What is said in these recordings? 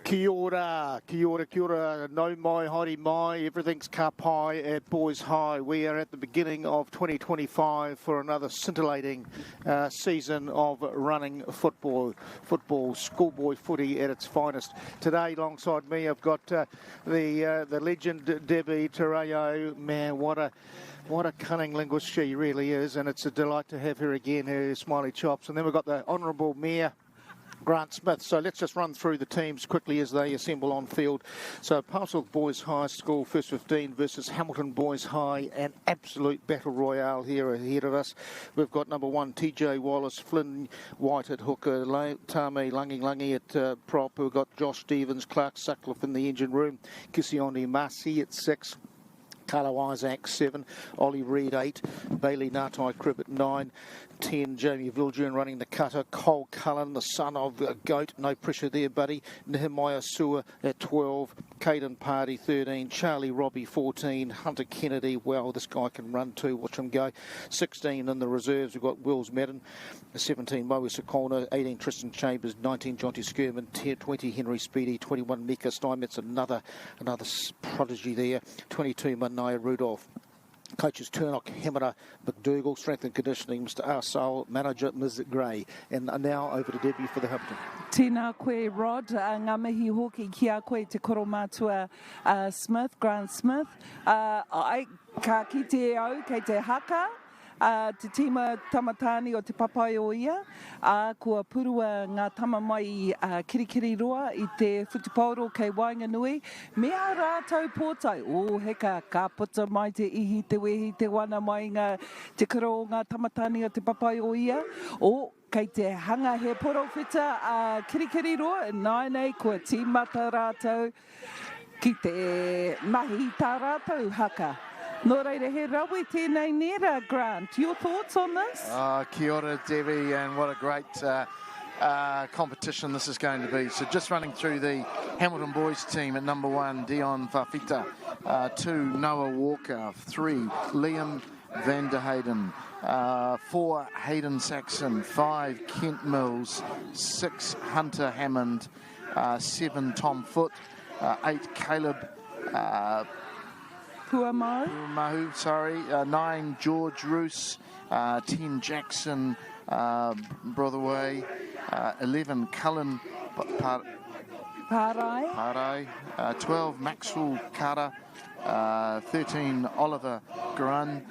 Kia ora, kia ora, kia ora, no mai, haere mai, everything's ka pai at Boys High. We are at the beginning of 2025 for another scintillating season of running football, schoolboy footy at its finest. Today, alongside me, I've got the legend Debbie Tauranga. Man, what a cunning linguist she really is, and it's a delight to have her again, her smiley chops. And then we've got the Honourable Mayor, Grant Smith. So let's just run through the teams quickly as they assemble on field. So Palmerston Boys High School, first 15 versus Hamilton Boys High, an absolute battle royale here ahead of us. We've got number 1, TJ Wallace, Flynn White at hooker, Tame Langi at prop. We've got Josh Stevens, Clark Sutcliffe in the engine room, Kisioni Masi at 6. Carlo Isaac 7, Ollie Reid 8, Bailey Natai Cribb at 9, 10, Jamie Viljoen running the cutter, Cole Cullen, the son of a goat, no pressure there buddy, Nehemiah Sewer at 12, Caden Party 13, Charlie Robbie 14, Hunter Kennedy, well this guy can run too, watch him go, 16 in the reserves, we've got Wills Madden, 17 Moe Sakona, 18 Tristan Chambers, 19 Jonty Skirman, 20 Henry Speedy, 21 Mika Steinmetz, another prodigy there, 22 Manaya Rudolph. Coaches Turnock, Hemera, McDougall, strength and conditioning, Mr. Arsole, manager Ms. Gray. And now over to Debbie for the Hamilton. Tēnā koe Rod, ngā mihi hoki ki a koe te koro mātua Smith, Grant Smith. Ai ka kite au kei te haka. Te tima tamatani o te papai o ia, kua purua ngā tama mai kirikiri roa i te whutipauro kei Wainganui. Mea rātou pōtai, heka, ka puta mai te ihi te wehi te wana mai te karo o ngā tamatani o te papai o ia. Kei te hanga he porowhita kirikiri roa, nai nei kua tīmata rātou ki te mahi tā rātou haka. Nō reira, he rawi tēnei nera, Grant. Your thoughts on this? Kia ora, Debbie, and what a great competition this is going to be. So just running through the Hamilton boys team at number 1, Dion Fafita, 2, Noah Walker, 3, Liam Van der Hayden, 4, Hayden Saxon, 5, Kent Mills, 6, Hunter Hammond, 7, Tom Foote, 8, Caleb Puamahu, sorry, 9, George Roos, 10, Jackson Brotherway, 11, Cullen Parai, 12, Maxwell Carter, 13, Oliver Grun,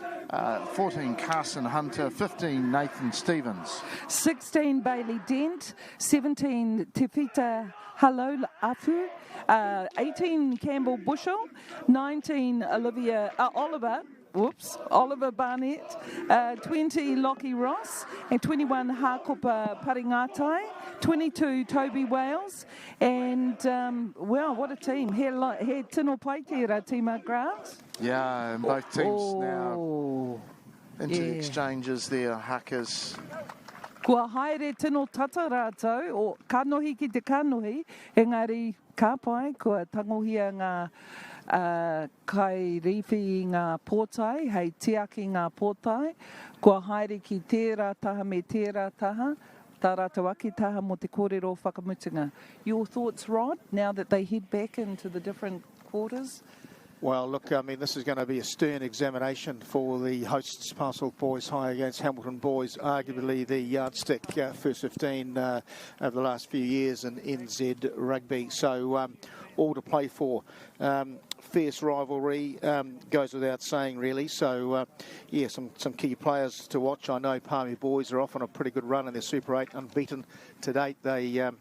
14, Carson Hunter, 15, Nathan Stevens. 16, Bailey Dent, 17, Tefita Hello Afu, 18, Campbell Bushell, 19, Oliver Barnett, 20, Lockie Ross, and 21, Hakopa Paringatai, 22, Toby Wales, and, wow, what a team. He tino pai tira, Tima Grant. Yeah, and both teams now into the exchanges there, hackers. Kua haere tino tata rātou, o kanohi ki te kanohi, engari ka pai, kua tangohia ngā kai riwhi ngā pōtai, hei tiaki ngā pōtai, kua haere ki tērā taha me tērā taha, tā rātou aki taha mo te kōrero whakamutinga. Your thoughts, Rod, now that they head back into the different quarters? Well, look, I mean, this is going to be a stern examination for the hosts, Palmerston Boys High against Hamilton Boys, arguably the yardstick first 15 over the last few years in NZ Rugby. So all to play for. Fierce rivalry, goes without saying, really. So, yeah, some key players to watch. I know Palmy Boys are off on a pretty good run in their Super 8, unbeaten to date. They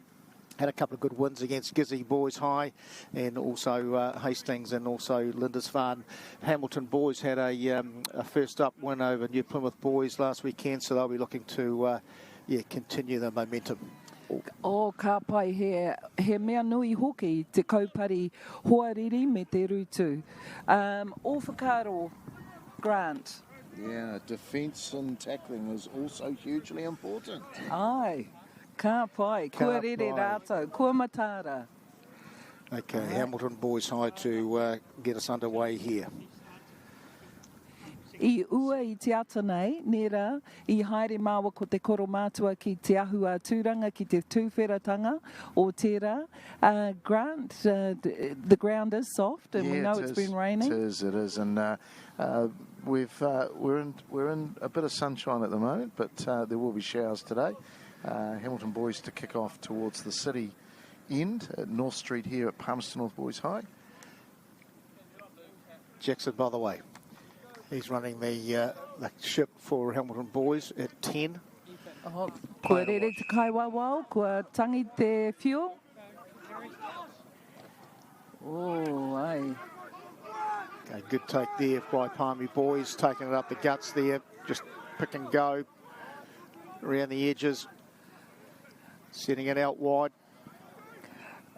had a couple of good wins against Gisborne Boys High and also Hastings and also Lindisfarne. Hamilton Boys had a first up win over New Plymouth Boys last weekend, so they'll be looking to continue the momentum. Ka pai he mea nui hoki te kaupari hoariri me te rutu. O whakaro, Grant. Yeah, defence and tackling is also hugely important. Ai. Ka pai, kua rere rātou, kua matara. Okay, Hamilton Boys High to get us underway here. I ua I te ata nei, nera, I haere māua ko te koro mātua ki te ahua tūranga, ki te tūwheratanga o tērā. Grant, the ground is soft and we know it's been raining. It is, and we're in a bit of sunshine at the moment, but there will be showers today. Hamilton Boys to kick off towards the city end at North Street here at Palmerston North Boys High. Jackson, by the way, he's running the ship for Hamilton Boys at 10. Kua rere te kaiwawau, kua tangi te fuel. Oh, aye. Okay, good take there by Palmy Boys, taking it up the guts there, just pick and go around the edges, setting it out wide.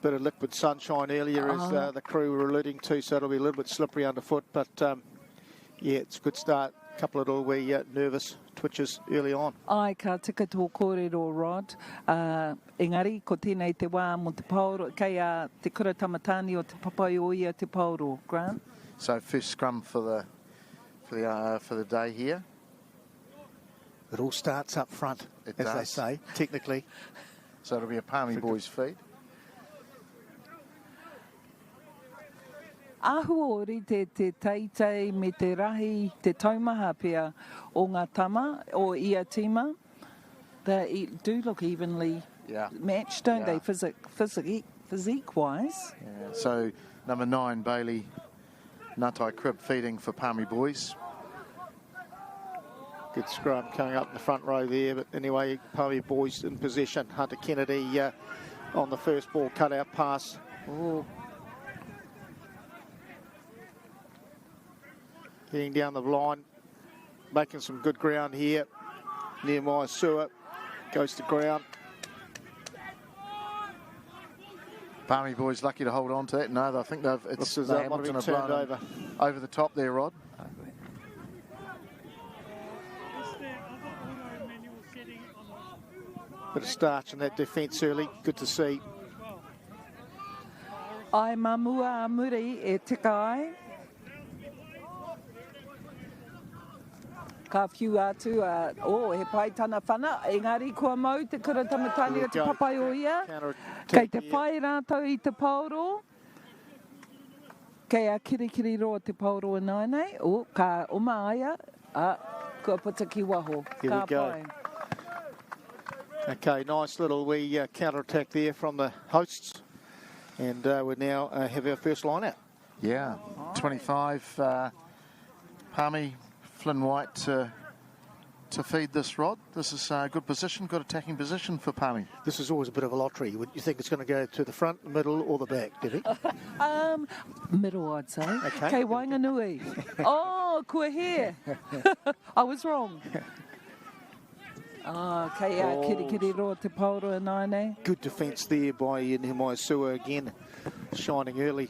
Bit of liquid sunshine earlier as the crew were alluding to, so it'll be a little bit slippery underfoot, but yeah, it's a good start. A couple of little wee nervous twitches early on. Ai, ka tika tō kōrero, Rod. Engari, ko tēnei te wā mo te pauro, kei te kura tamatani o te papai o ia te pauro, Grant. So first scrum for the day here. It all starts up front, as they say, technically. So it'll be a Palmy Boys feed. Ahuori te teitei me te rahi, te taumaha pia o ngā tama, o ia tima. They do look evenly matched, don't they, physique-wise? Yeah. So number 9, Bailey Nutai Crib feeding for Palmy Boys. Good scrum coming up in the front row there, but anyway, Palmy Boys in possession. Hunter Kennedy on the first ball cut-out pass. Oh. Getting down the line, making some good ground here. Nehemiah Sewer goes to ground. Palmy Boys lucky to hold on to that. No, I think the Hamilton have blown over the top there, Rod. Bit of starch in that defence early. Good to see. Ai mamua muri e tika ai. Ka whiu atu, he pai tana whana, engari kua mau te kura tamatani o te papai o ia. Kei te whai rātou I te pauro. Kei a kirikiri roa te pauro anai nei. Ka oma aia, kua puta ki waho. Here we go. Okay, nice little wee counter-attack there from the hosts. And we now have our first line out. Yeah, 25, Palmy, Flynn White to feed this, Rod. This is a good position, good attacking position for Palmy. This is always a bit of a lottery. You think it's going to go to the front, the middle or the back, Debbie? Middle, I'd say. Okay. Kei Wainganui. Oh, kua here. I was wrong. Kei a kirikiri roa te pauro anai nei. Good defence there by Nehemiah Sewer again, shining early.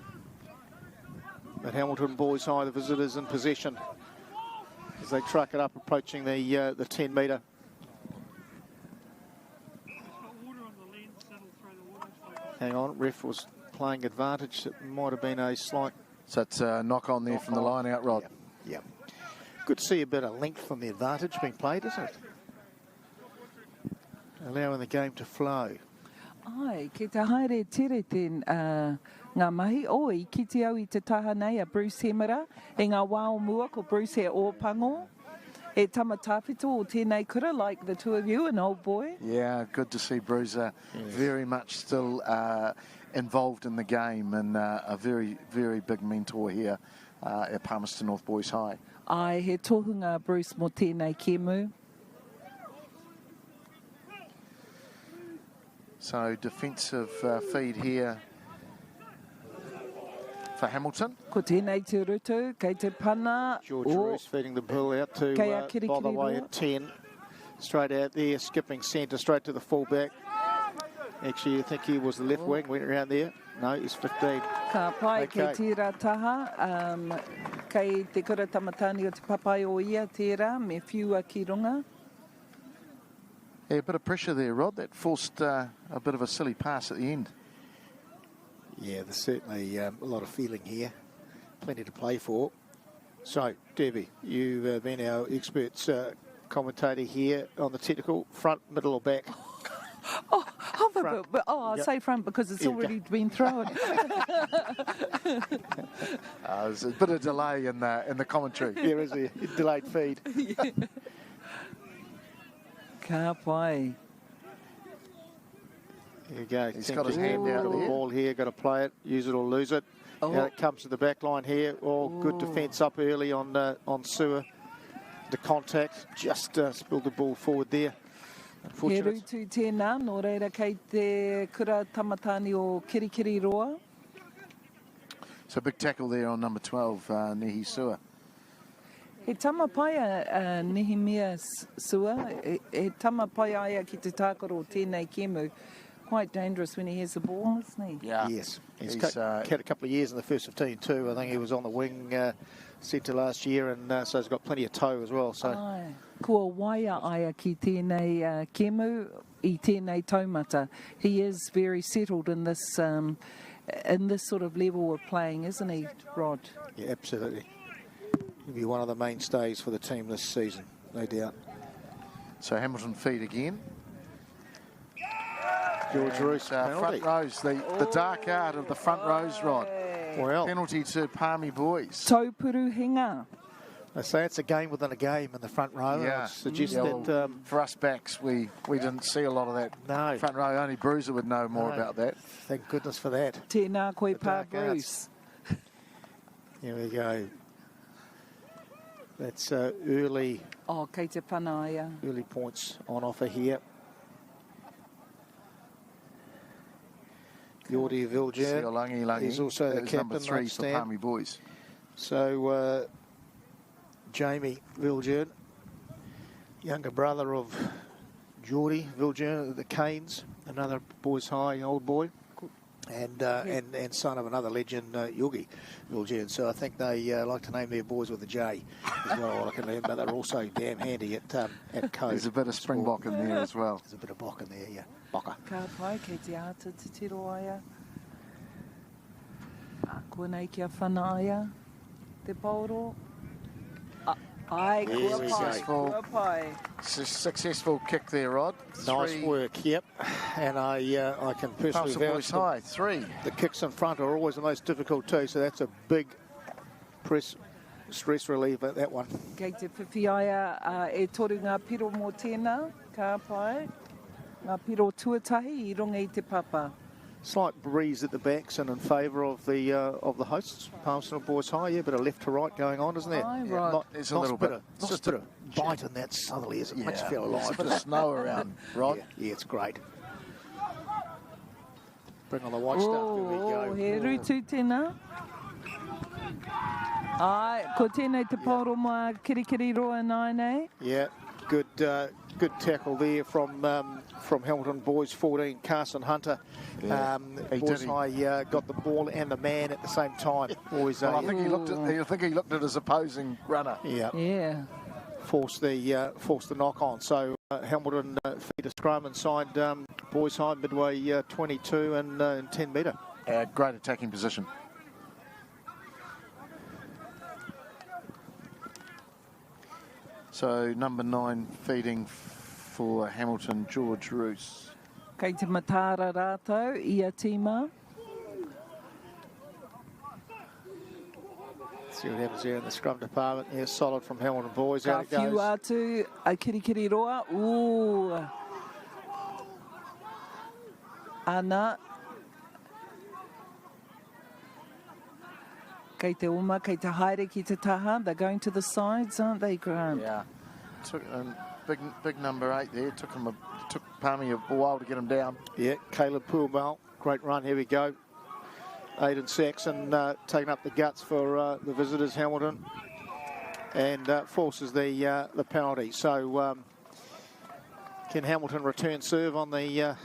But Hamilton Boys High, the visitors in possession, as they truck it up, approaching the 10-metre. Hang on, ref was playing advantage. It might have been a slight... So it's a knock-on there from the line-out, Rod. Yeah. Good to see a bit of length from the advantage being played, isn't it? Allowing the game to flow. Ai, ki te haere tere ten ngā mahi. I kiti au I te taha nei a Bruce Hemera, e ngā wao mua ko Bruce he ōpango. E tamatawhito o tēnei kura, like the two of you, an old boy. Yeah, good to see Bruiser very much still involved in the game and a very, very big mentor here at Palmerston North Boys High. Ai, he tohunga Bruce mo tēnei kemu. So defensive feed here for Hamilton. Ko tēnei te rutu, kei te pana. George Roos feeding the ball out to, by the way, at 10. Straight out there, skipping centre, straight to the fullback. Actually, I think he was the left wing, went around there. No, he's 15. Ka pai kei tira taha, kei te kura tamatani o te papai o ia tira, me whiua ki runga. Yeah, a bit of pressure there, Rod. That forced a bit of a silly pass at the end. Yeah, there's certainly a lot of feeling here. Plenty to play for. So, Debbie, you've been our expert commentator here on the technical, front, middle or back? I'll say front because it's already been thrown. There's a bit of delay in the commentary. There is a delayed feed. Ka pai. There you go. He's got his hand out got the there. ball here, got to play it, use it or lose it. Now it comes to the back line here. Good defence up early on Sewer. The contact, just spilled the ball forward there. He rutu tēnā, nō reira kei te kura tamatani o Kirikiri roa. So big tackle there on number 12, Nehi Sua. He tama pai a Nehemia Sua, he tama pai aia ki te tākaro o tēnei kemu. Quite dangerous when he has the ball, isn't he? Yeah. Yes. He's had a couple of years in the first 15 too. I think he was on the wing centre last year, and so he's got plenty of toe as well. So. Ai. Kua waia aia ki tēnei kemu I tēnei taumata. He is very settled in this sort of level of playing, isn't he, Rod? Yeah, absolutely. He'll be one of the mainstays for the team this season, no doubt. So Hamilton feed again. George Roos, front rows, the dark art of the front rows, Rod. Well, penalty to Palmy Boys. Taupuru hinga. I say it's a game within a game in the front row. Yeah. I suggest that for us backs, we didn't see a lot of that. No. Front row, only Bruiser would know more about that. Thank goodness for that. Tēnā koe The pā dark Bruce. Here we go. That's early Kei te whanaia. early points on offer here. Jordi Viljoen. He's also the captain, number 3 for I Palmy Boys. So Jamie Viljoen, younger brother of Jordi Viljoen of the Canes, another Boys High old boy, and son of another legend, Yogi Viljoen. So I think they like to name their boys with a J as well. I can remember they're also damn handy at code. There's a bit of Springbok in there as well. There's a bit of Bok in there, yeah. Bokker. Ka pai kei te ata te tiro aia. Kua nei kia whanaia. Te pauro. Ai, kua pai, kua pai. Successful kick there, Rod. Nice 3. work, yep. And I can personally Palmerston vouch Boys High, 3. the kicks in front are always the most difficult too, so that's a big stress reliever, that one. Kei te whiwhi aia e toru ngā piro mō tēnā, ka pai. Ngā piro tuatahi I runga I te papa. Slight breeze at the backs and in favour of the hosts, Palmerston North Boys High. Yeah, bit of left to right going on, isn't there? Aye, Yeah, right. There's a little bit. It's just a bit of bite in that southerly as it makes you feel There's alive. a bit of snow around, Rod. Yeah, it's great. Bring on the white stuff. Here we go. He rutu tēnā. Ai, ko tēnei te pauro mā kirikiri roa nai nei. Yeah, good tackle there from Hamilton Boys 14, Carson Hunter. Boys High got the ball and the man at the same time. Always, Well, I think he looked at his opposing runner. Yeah. Forced the knock on. So Hamilton feed a scrum inside Boys High midway 22 and 10 metre. Great attacking position. So number 9 feeding for Hamilton, George Roos. Kei te matara rātou, ia tīma. See what happens there in the scrum department. Yeah, solid from Hamilton Boys. Ka Out it whiu goes. atu, a kirikiri roa. Ooh. Ana. Kei te uma, kei te haere ki te taha. They're going to the sides, aren't they, Grant? Yeah. Took big number 8 there. Took Palmy a while to get him down. Yeah, Caleb Poolmel. Great run. Here we go. Aidan Saxon taking up the guts for the visitors, Hamilton, and forces the penalty. So can Hamilton return serve on the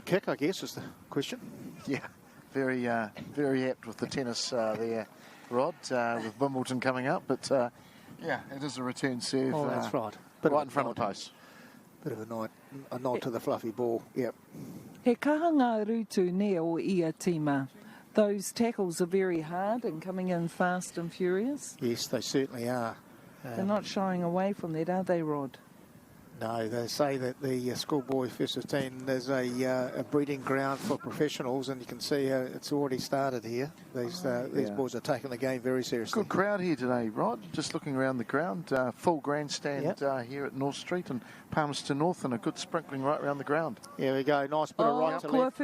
kick? I guess is the question. Yeah, very apt with the tennis there, Rod. With Wimbledon coming up, but yeah, it is a return serve. Oh, that's right. Right in front of the post. Bit of a nod to the fluffy ball. Yep. He kahanga rutu ne o ia tīma. those tackles are very hard and coming in fast and furious. Yes, they certainly are. They're not shying away from that, are they, Rod? No, they say that the schoolboy F15 is a breeding ground for professionals, and you can see it's already started here. These boys are taking the game very seriously. Good crowd here today, Rod. Just looking around the ground, full grandstand here at North Street and Palmerston North, and a good sprinkling right around the ground. Here we go, nice bit of right to left.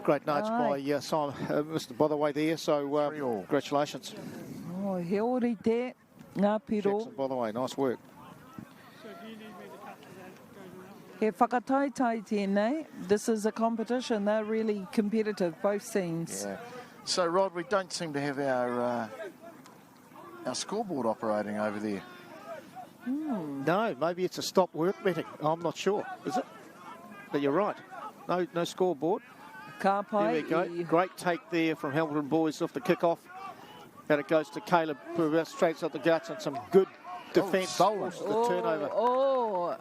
Great notes by Simon, Mr. Botherway there, so congratulations. Oh, he ori te, ngā piro. Jackson Botherway, nice work. He whakataitai tēnei. This is a competition. They're really competitive, both teams. Yeah. So, Rod, we don't seem to have our scoreboard operating over there. No, maybe it's a stop work meeting. I'm not sure. Is it? But you're right. No scoreboard. Ka pai. There we go. Great take there from Hamilton Boys off the kick-off. And it goes to Caleb, who straight up the guts, and some good defence. The turnover.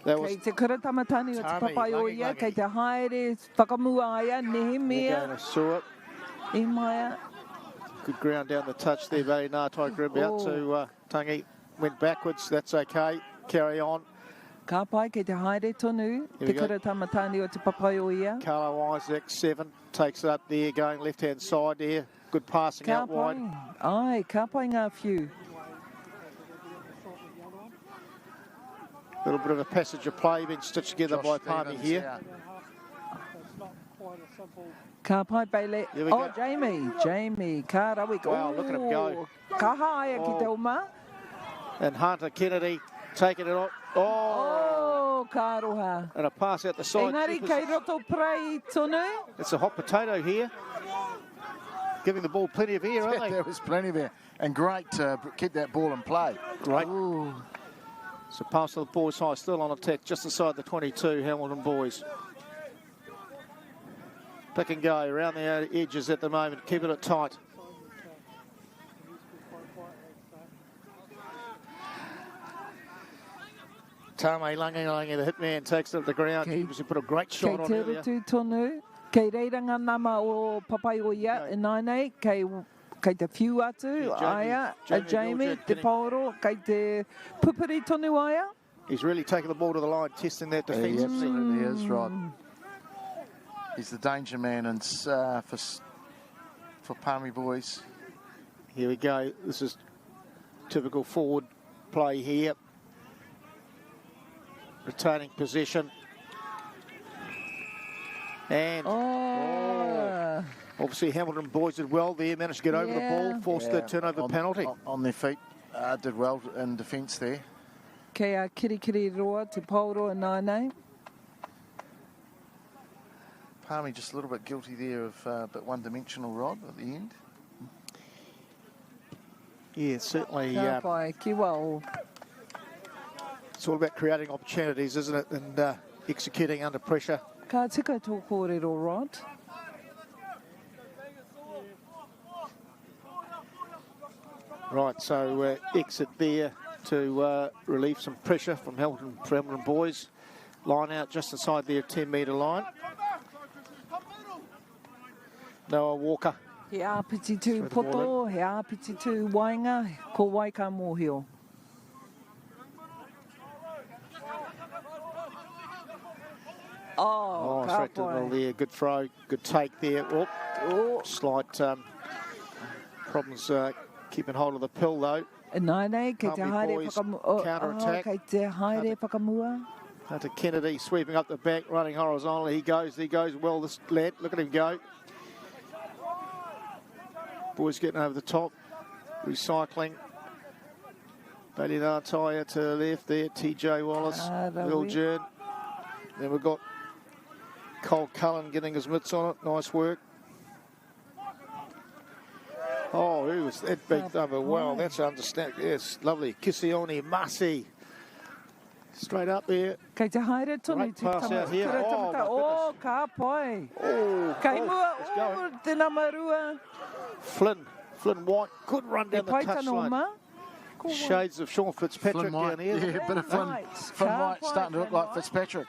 That was kei te kura tamatani o te papai o ia, kei te haere, whakamua aia, nehemea. Saw it. E maia. Good ground down the touch there, Valley Ngātai grib out to Tangi. Went backwards, that's okay. Carry on. Ka pai kei te haere tonu, te kura tamatani o te papai o ia. Carlo Isaac, 7, takes it up there, going left-hand side there. Good passing out wide. Ai, ka pai ngā whiu. Little bit of a passage of play being stitched together by Palmy here. Yeah. Ka pai Bailey. Oh, Jamie. Ka rawi. Wow, look at him go. Ka haia ki te uma. And Hunter Kennedy taking it on. Oh, ka roha. And a pass out the side. Engari kei roto prei tonu. It's a hot potato here. Giving the ball plenty of air, aren't they? There was plenty of air. And great to keep that ball in play. Great. Ooh. So Palmerston Boys High still on attack just inside the 22, Hamilton Boys. Pick and go around the edges at the moment, keeping it tight. Tame Langi, the hitman, takes it to the ground. He put a great shot on earlier. Kei te tonu, kei reiranga nama o papai o ia, e nai kei te whiu atu, aia, Jamie, te paoro, kei te pupuri tonu aia. He's really taken the ball to the line, testing that defence. He absolutely is, Rod. He's the danger man and for Palmy boys. Here we go. This is typical forward play here. Retaining possession. And obviously Hamilton Boys did well there, managed to get over the ball, forced the turnover penalty. On their feet, did well in defence there. Kei a kirikiri roa, te paoro and nai. Palmy just a little bit guilty there of a bit one-dimensional, Rod, at the end. Yeah, certainly. Ka pai, ki wau. It's all about creating opportunities, isn't it? And executing under pressure. Ka tika tō kōrero, Rod. Right, so exit there to relieve some pressure from Hamilton Boys. Line out just inside their 10-metre line. Noah Walker. He āpiti tū poto, he āpiti tū wainga, ko wai ka mōhio. Oh, straight to the middle there. Good throw, good take there. Slight problems keeping hold of the pill though. Nai, kei te haere whakamua. Counter-attack. Kei te haere whakamua. Hunter Kennedy sweeping up the back, running horizontally. He goes well, this lad. Look at him go. Boys getting over the top. Recycling. Bailey Ngātai to the left there. TJ Wallace. Will Jern. Then we've got Cole Cullen getting his mitts on it. Nice work. Oh, who was that big number? Wow, that's understanding. Yes, lovely. Kisioni Masi. Straight up there. Kei te haere tonu te pass out here. Oh, ka pai. Oh, kei mua, te namarua. Flynn White, good run down the touchline. Shades of Sean Fitzpatrick down here. Yeah, a bit of Flynn White starting to look like Fitzpatrick.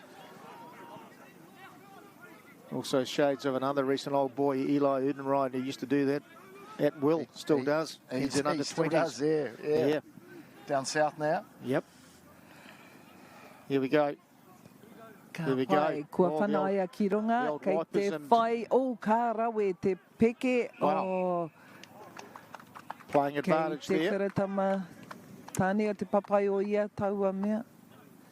Also shades of another recent old boy, Eli Udenride, who used to do that at will, still does. He's in under 20s. Still does, yeah. Down south now. Yep. Here we go. Here we go. Kua Oh, whanaia ki runga, the old kei te wipers and- whai o ka rawe te peke o Playing advantage kei te there. karatama tāne o te papai o ia taua mea.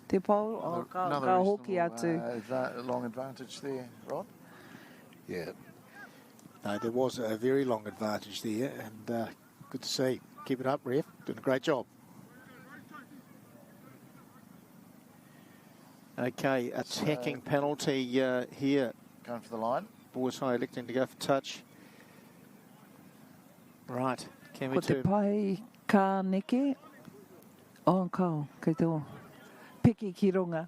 Te pau, ka hoki atu. Long advantage there, Rod. Yeah. No, there was a very long advantage there, and good to see. Keep it up, ref. Doing a great job. Okay, attacking penalty here. Going for the line. Boys High electing to go for touch. Right, can we Ko te turn? pai ka neke. O kau, kei te o. Piki ki runga.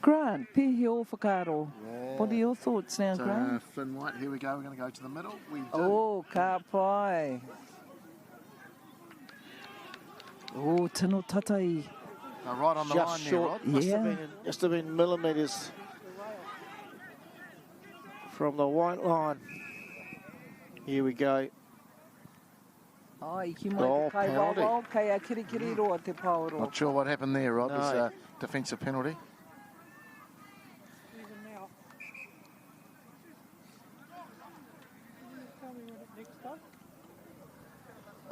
Grant, pihi o whakaro. What are your thoughts now, So, Grant? Flynn White, here we go. We're going to go to the middle. We do. Oh, ka pai. Oh, tino tatai. Right on the Just line short. there, Rod. Yeah. Must have been millimetres from the white line. Here we go. Ai, ki mai Oh, te kai penalty. wawao, kei a kirikiri roa te pauro. Not sure what happened there, Rod. It was No. a defensive penalty.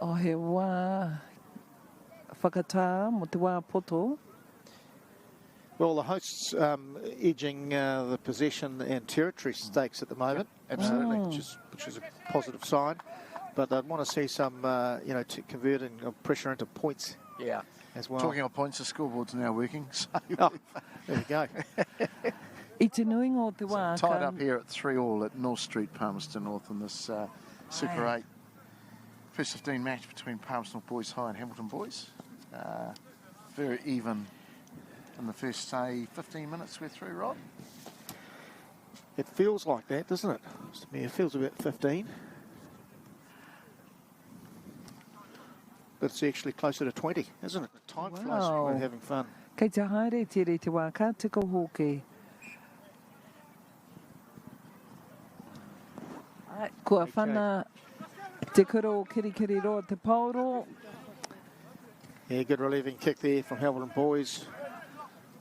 O he wā whakatā mo te wā poto. Well, the hosts edging the possession and territory stakes at the moment. Absolutely. Which is a positive sign. But I'd want to see some, converting of pressure into points Yeah. as well. Talking of points, the scoreboard's now working. So Oh, there we go. I te nuinga o te wā. tied up here at 3-3 at North Street, Palmerston North in this Super 8 first 15 match between Palmerston North Boys High and Hamilton Boys. Very even in the first, say, 15 minutes we're through, Rod. It feels like that, doesn't it? To me, it feels about 15. But it's actually closer to 20, isn't it? The time flies when Wow. we're having fun. Kei te haere tere te wā, ka tiko hoki. Ai, kua Okay. whana te kuro o kirikiri roa te pauro. Yeah, good relieving kick there from Hamilton Boys.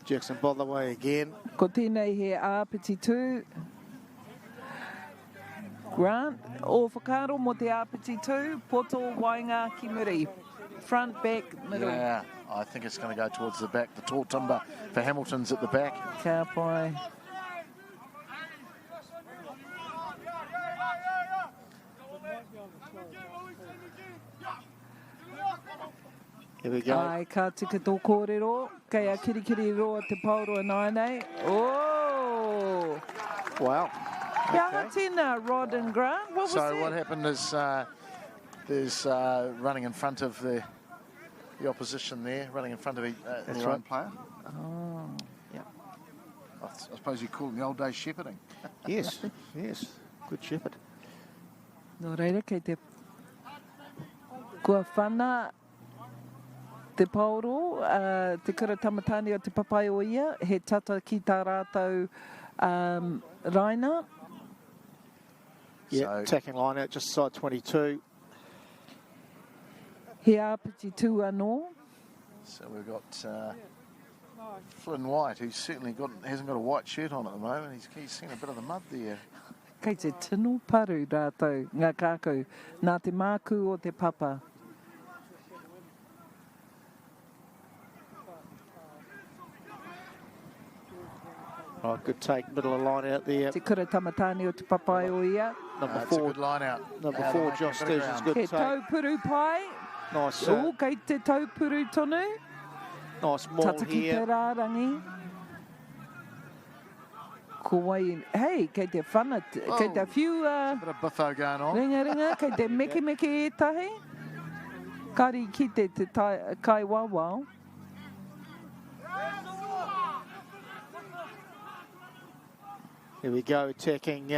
Jackson Botherway again. Ko tēnei he āpiti tū. Grant, o whakaro mo te āpiti tū, poto wainga ki muri. Front, back, middle. Yeah, I think it's going to go towards the back. The tall timber for Hamilton's at the back. Ka pai. Here we go. Ai, ka tika tō kōrero, kei a kirikiri roa te pauro nai nei. Oh! Wow. Kia tēnā, Rod and Grant. What was So that? what happened is there's running in front of the opposition there, running in front of That's their own right. player. Oh. Yeah. I suppose you call it the old days shepherding. Yes, yes. Good shepherd. Nō reira, kei te... Kua whana te pauro, te kura tamatani o te papai o ia, he tata ki tā rātou raina. Yeah, So- attacking line out just side 22. He āpiti tū anō. So we've got Flynn White, who's certainly hasn't got a white shirt on at the moment. He's seen a bit of the mud there. Kei te tino paru rātou, ngā kākou, nā te māku o te papa. Oh, good take, middle of the line out there. Te kura tamatani o te papai o ia. Number It's a 4, good line out. number Out 4, of Josh making a bit of Sturgeon's ground. good He take. taupuru pai. Nice, O, kei te taupuru tonu. nice maul Tata ki te here. rārangi. Ko wai, hei, kei te whana, kei te Oh. whiu, Bit of biffo going on. ringa, kei te meke e tahi. Kari ki te kai wawao. Here we go, attacking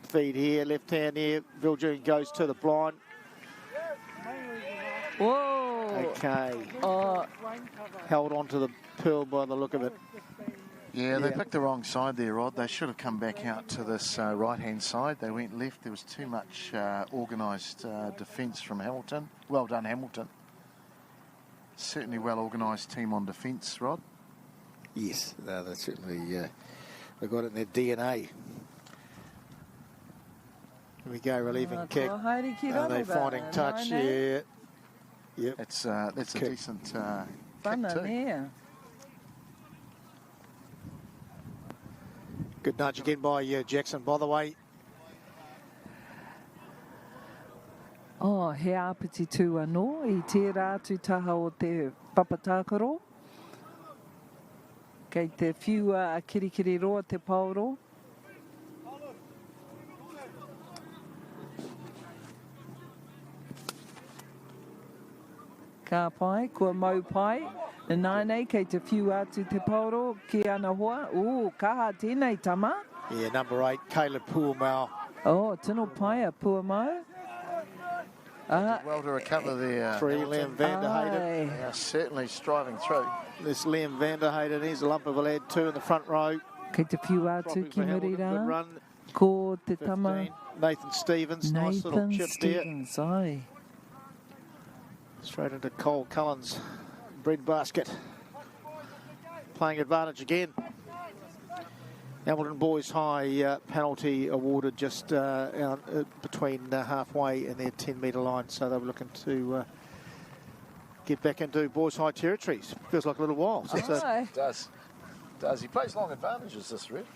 feed here, left hand here. Viljune goes to the blind. Whoa. Okay, Oh, held on to the pearl by the look of it. Yeah, they picked the wrong side there, Rod. They should have come back out to this right-hand side. They went left. There was too much organised defence from Hamilton. Well done, Hamilton. Certainly well-organised team on defence, Rod. Yes, no, they certainly they got it in their DNA. Here we go, relieving kick. Are they finding touch? Yeah. Yep. That's a decent kick too. Yeah. Good nudge again by Jackson, by the way. Oh, he āpiti tū anō, I tērā atu taha o te papatākaro. Kei te whiua a kirikiri roa te pauro. Ka pai, kua mau pai. Nānei, kei te whiua atu te pauro, ki ana hoa. Kaha tēnei tama. Yeah, number 8, Caleb Puamau. Oh, tino pai a Puamau. Well to recover there. 3, Liam Vanderhayden. They are certainly striving through. This Liam Vanderhayden, he's a lump of a lad too in the front row. Kei te whiua atu ki muri Good rā. run. Ko te 15. tama. Nathan Stevens, nice little Nathan chip Stevens, aye. there. Straight into Cole Cullen's bread basket. Playing advantage again. Hamilton Boys High penalty awarded just out, between halfway and their 10-metre line, so they were looking to get back into Boys High territories. Feels like a little while. Since Aye. It does. He plays long advantages, this Red.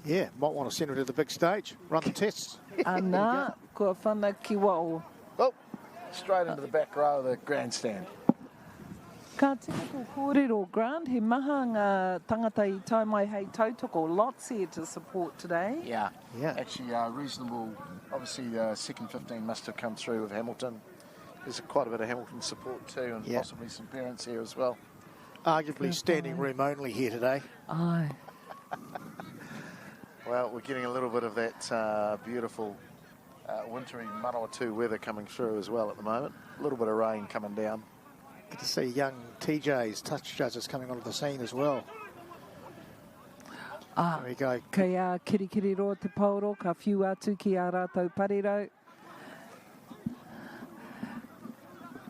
yeah, might want to send her to the big stage, run the tests. Ana, kua whana ki wao. Oh, straight into the back row of the grandstand. Ka tika ko kōrero Grant, he maha ngā tangata I tai mai hei tautoko. Lots here to support today. Yeah. Yeah. Actually, reasonable. Obviously, second 15 must have come through with Hamilton. There's quite a bit of Hamilton support too, and possibly some parents here as well. Arguably standing room only here today. Aye. Well, we're getting a little bit of that beautiful wintry Manawatu weather coming through as well at the moment. A little bit of rain coming down. Good to see young TJ's touch judges coming onto the scene as well. There we go. Kei a kirikiri roa te pauro, ka whiu atu ki a rātou parero.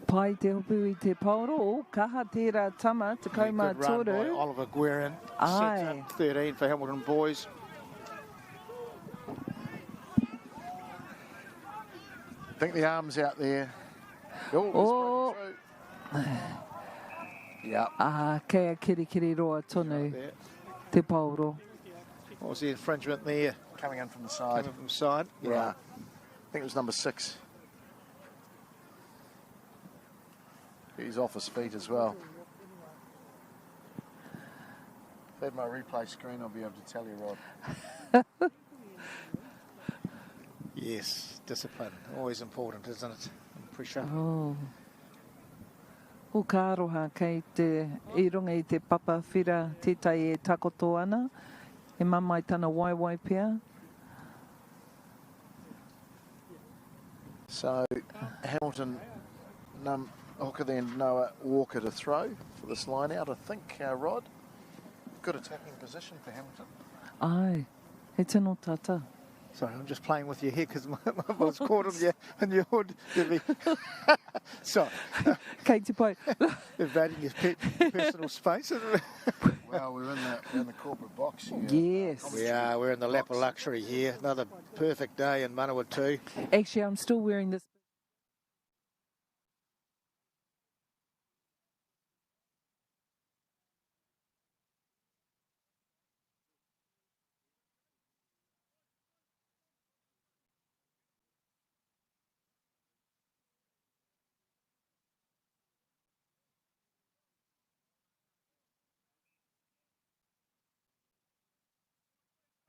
Pai te hopu I te pauro, kaha tērā tama, te kaumā Good run by toru. Oliver Guerin. Aye. Sets up 13 for Hamilton Boys. I think the arm's out there. Oh. Yeah. Kei a kirikiri roa tonu, There. te pauro. What was the infringement there? Coming in from the side. Coming from the side. Yeah. Right. I think it was number 6. He's off his feet as well. If I had my replay screen, I'll be able to tell you, Rod. Yes, discipline. Always important, isn't it? And pressure. Oh. O ka aroha kei te I runga I te papa whira tētai e takoto ana. E mamai tana waiwai pia. So, Hamilton, hooker then Noah Walker to throw for this line out, I think, Rod. Good attacking position for Hamilton. Ai, he tino tata. Sorry, I'm just playing with your hair because I was caught in your hood. Sorry. Kei te pai. Invading your personal space. Well, we're in the corporate box here. Yes. We are. We're in the lap of luxury here. Another perfect day in Manawatu. Actually, I'm still wearing this.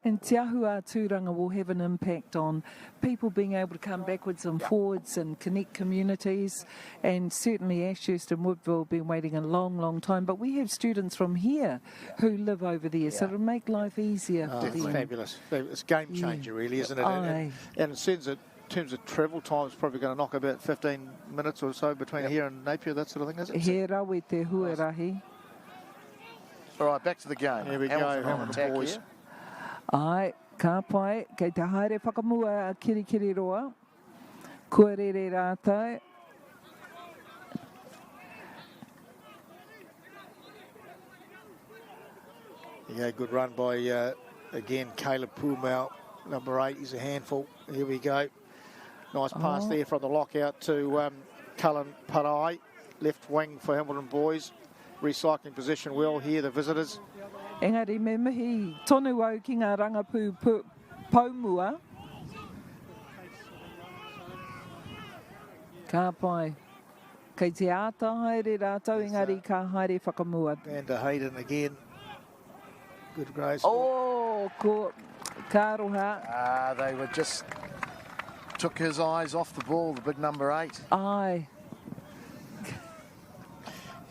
And Te Ahua Tūranga will have an impact on people being able to come backwards and forwards and connect communities. And certainly Ashurst and Woodville have been waiting a long, long time. But we have students from here who live over there, so it'll make life easier for It's them. fabulous. It's a game changer, really, isn't it? Aye. And it seems that in terms of travel time, it's probably going to knock about 15 minutes or so between here and Napier, that sort of thing, is it? He rawe te huarahi. All right, back to the game. Here we go, Hamilton Boys. Ai, ka pai, kei te haere whakamua a kirikiri roa. Kua rere rātou. Yeah, good run by, again, Caleb Pumau, number 8. He's a handful. Here we go. Nice pass there from the lockout to Cullen Parai, left wing for Hamilton Boys. Recycling position well here, the visitors. Engari me mihi tonu au ki ngā rangapū paumua. Ka pai. Kei te āta haere rātou, engari ka haere whakamua. And Hayden again. Good grace. Oh, ko karoha. They were just took his eyes off the ball, the big number 8. Ai.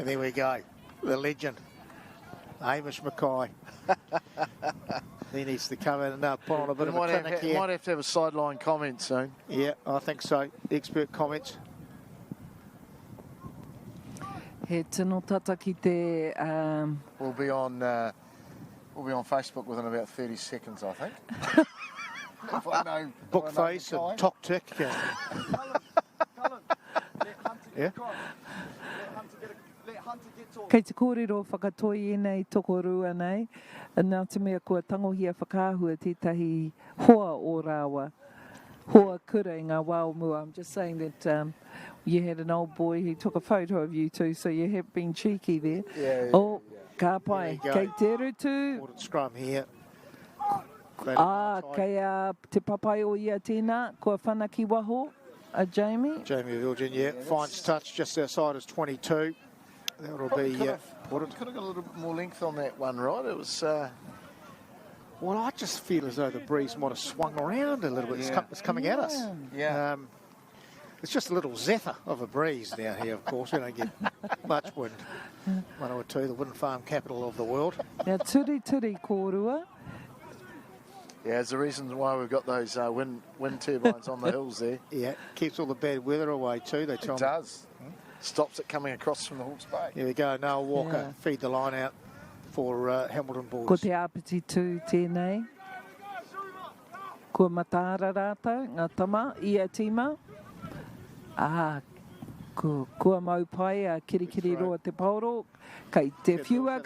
And there we go. The legend, Hamish Mackay. He needs to come in and put on a bit of a clinic here. Might have to have a sideline comment soon. Yeah, I think so. Expert comments. He tino tata ki te... We'll be on Facebook within about 30 seconds, I think. If I know, Bookface and Tok Tick. Yeah. Kei te kōrero whakatoi nei toko rua nei. Nā te mea kua tangohia whakāhua tētahi hoa o rāua. Hoa kura i ngā wao mua. I'm just saying that you had an old boy who took a photo of you two, so you have been cheeky there. Yeah. Ka pai. Kei te rutu. Important scrum here. Kei te papai o ia tēnā, kua whanaki waho, Jamie. Jamie Vilgin, yeah. Finds touch just outside his 22. That'll be important. Could have got a little bit more length on that one, right? It was... Well, I just feel as though the breeze might have swung around a little bit. It's coming at us. Yeah. It's just a little zephyr of a breeze down here, of course. We don't get much wind. Manawatu, the wind farm capital of the world. Now, turi kōrua. Yeah, there's a reason why we've got those wind turbines on the hills there. Yeah, keeps all the bad weather away too. They tell it does. Stops it coming across from the Hawke's Bay. Here we go. Noah Walker, feed the line out for Hamilton Boys. Ko te āpiti tū tēnei. Kua mataara rātou, ngā tama, ia tīma. Kua maupai a kirikiri roa te pauro. Kei te whiua,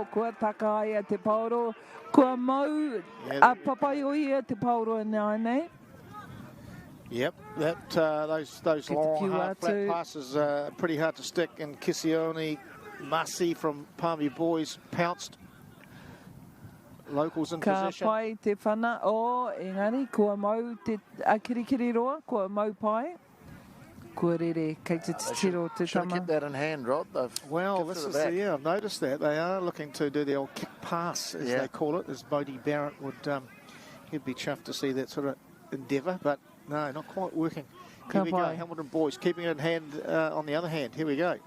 kua taka ai a te pauro. Kua mau a papai o ia te pauro nā nei. Yep, those long hard flat passes are pretty hard to stick, and Kisione Masi from Palmerston Boys pounced. Locals in position. Ka pai te whana, engari, kua mau te kirikiri roa, kua mau pai. Kua rere, kei te tiro te tama. Should have kept that in hand, Rod. Well, I've noticed that. They are looking to do the old kick pass, as they call it, as Bodie Barrett would, he'd be chuffed to see that sort of endeavour, but no, not quite working. Here we go, Hamilton Boys, keeping it in hand on the other hand. Here we go.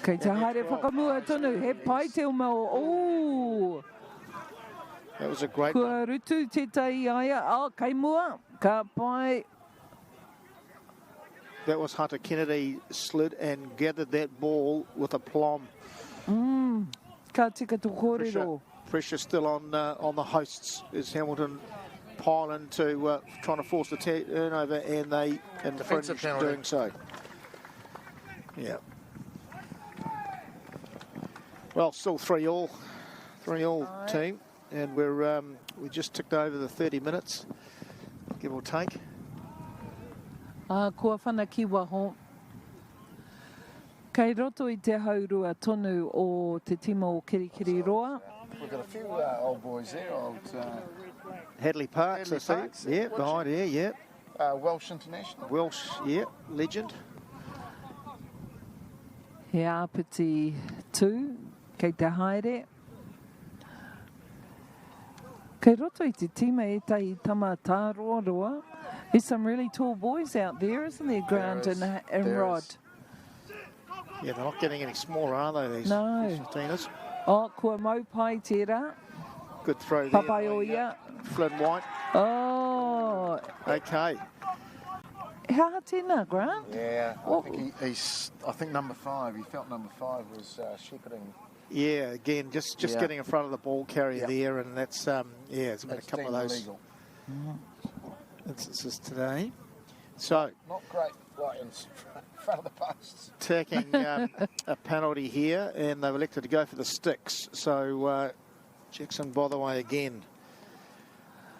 Kei te haere whakamua tonu, he pai te umau. That was a great Kua rutu te tai aia, kei mua, ka pai. That was Hunter Kennedy, slid and gathered that ball with aplomb. Ka tika tu kōrero. Pressure still on the hosts as Hamilton pile into trying to force the turnover, and they infringe doing so. Yeah. Well, still 3-3 team, and we just ticked over the 30 minutes, give or take. Kua whanaki waho. Kei roto I te haurua tonu o te timo o Kirikiri Roa. We've got a few old boys there, Hadley Parks, I see. Yeah, behind here, yeah. Welsh International. Welsh, yeah, legend. He āpiti tū, kei te haere. Kei roto I te tima e tai tama tāroa. There's some really tall boys out there, isn't there, Grant and Rod? Yeah, they're not getting any smaller, are they, these 15ers? Kua maupai tērā. Good throw there. Papai o ia. Flynn White. Okay. How tēnā, Grant? Yeah, I think number 5. He felt number 5 was shepherding Yeah, again, just getting in front of the ball carrier there, and that's it's been a couple of those illegal. instances today. So Not great, right in front of the posts. taking a penalty here, and they've elected to go for the sticks. So Jackson Botherway again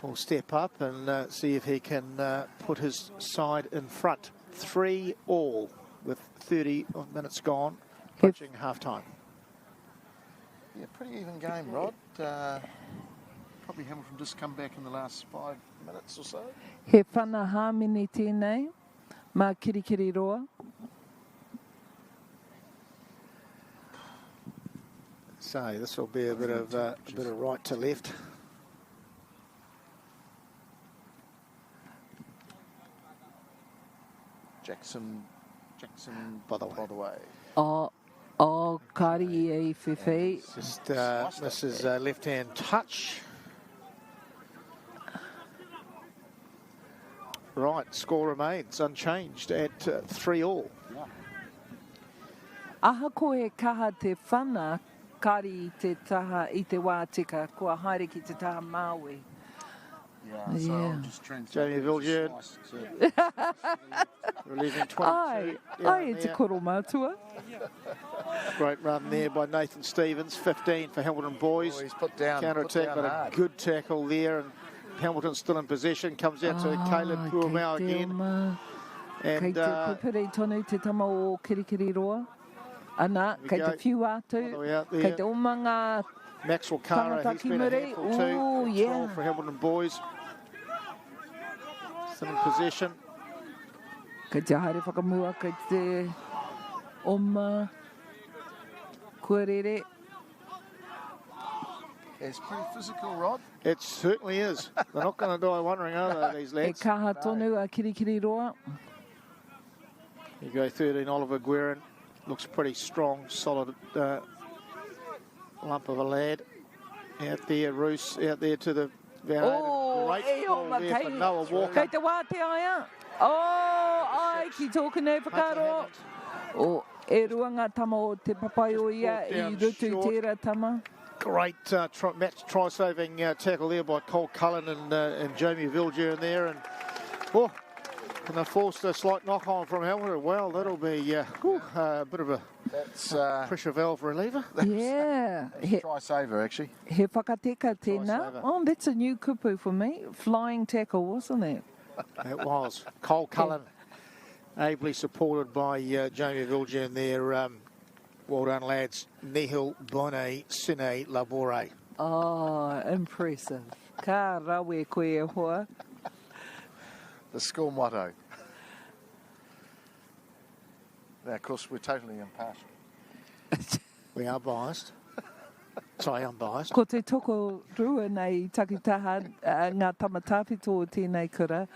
will step up and see if he can put his side in front. 3-3 with 30 minutes gone, approaching half-time. Yeah, pretty even game, Rod. Probably Hamilton just come back in the last 5 minutes or so. He whana hāmini tēnei, mā kirikiri roa. So this will be a bit of right to left. Jackson By the way. O kari e whiwhi. Just misses left-hand touch. Right, score remains unchanged at 3-3. Aha koe kaha te whana, kari te taha i te wā tika, kua haere ki te taha Māui. Yeah, so I'll just Jamie translate Viljoen. Relieving 22. Ai e te koro mātua. Great run there by Nathan Stevens. 15 for Hamilton Boys. Oh, he's put down Counter-attack, but a hard. good tackle there. And Hamilton still in possession. Comes out to Caleb Puamau again. Kei And te pupere tonu te tama o kirikiri roa. Ana, we kei go. te whiu All the way atu. out there. Kei te omanga. Maxwell Cara, he's been a Tamataki handful Muri. too. Ooh, Control yeah. for Hamilton Boys. Still in possession. Kei te haere whakamua, kei te oma. Kuarere. It's pretty physical, Rod. It certainly is. They're not going to die wondering, are they, these E lads? kaha tonu a kirikiri roa. You go 13, Oliver Guerin. Looks pretty strong, solid lump of a lad. Out there, Roos, out there to the Oh, great ball oma there for Noah Walker. Kei te wā te aia. Oh, ai ki tōku nei whakaro. O, e ruanga tama o te papai o ia Just i brought down rutu short. tērā tama. Great match try-saving tackle there by Cole Cullen and Jamie Viljoen there. And they forced a slight knock-on from Hamilton. Well, that'll be a bit of a That's pressure valve reliever. Yeah. He try saver, actually. whakateka tēnā. saver. Oh, that's a new kupu for me. Flying tackle, wasn't it? It was. Cole Cullen, ably supported by Jamie Viljoen there. Well done, lads. Nihil Bone Sine Labore. Oh, impressive. Ka rawe koe e hoa. The school motto. Now, of course, we're totally impartial. We are biased. Sorry, I'm biased. Ko te toko rua nei takitaha ngā tamatawhito o tēnei kura,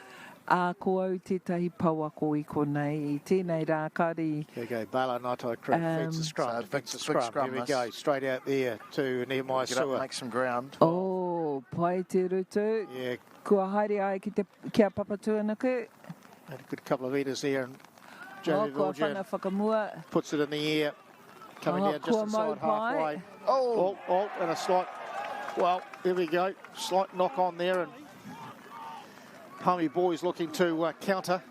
a ko au tētahi pauako i konei, i tēnei rā kari. There you go. Bala Naito feeds the scrum. so Defends the big scrum. scrum, Here we this. go. Straight out there to Nehemiah Get up, Sewer. make some ground. Oh, pai te rutu. Yeah, Kua haere ai kia papatuanaku. had a good couple of meters there. And Jamie Kua Viljoen whana whakamua. puts it in the air. Coming down just kua inside mau pai. halfway. Oh, And a slight, well, here we go. Slight knock on there, and Palmy Boys looking to counter.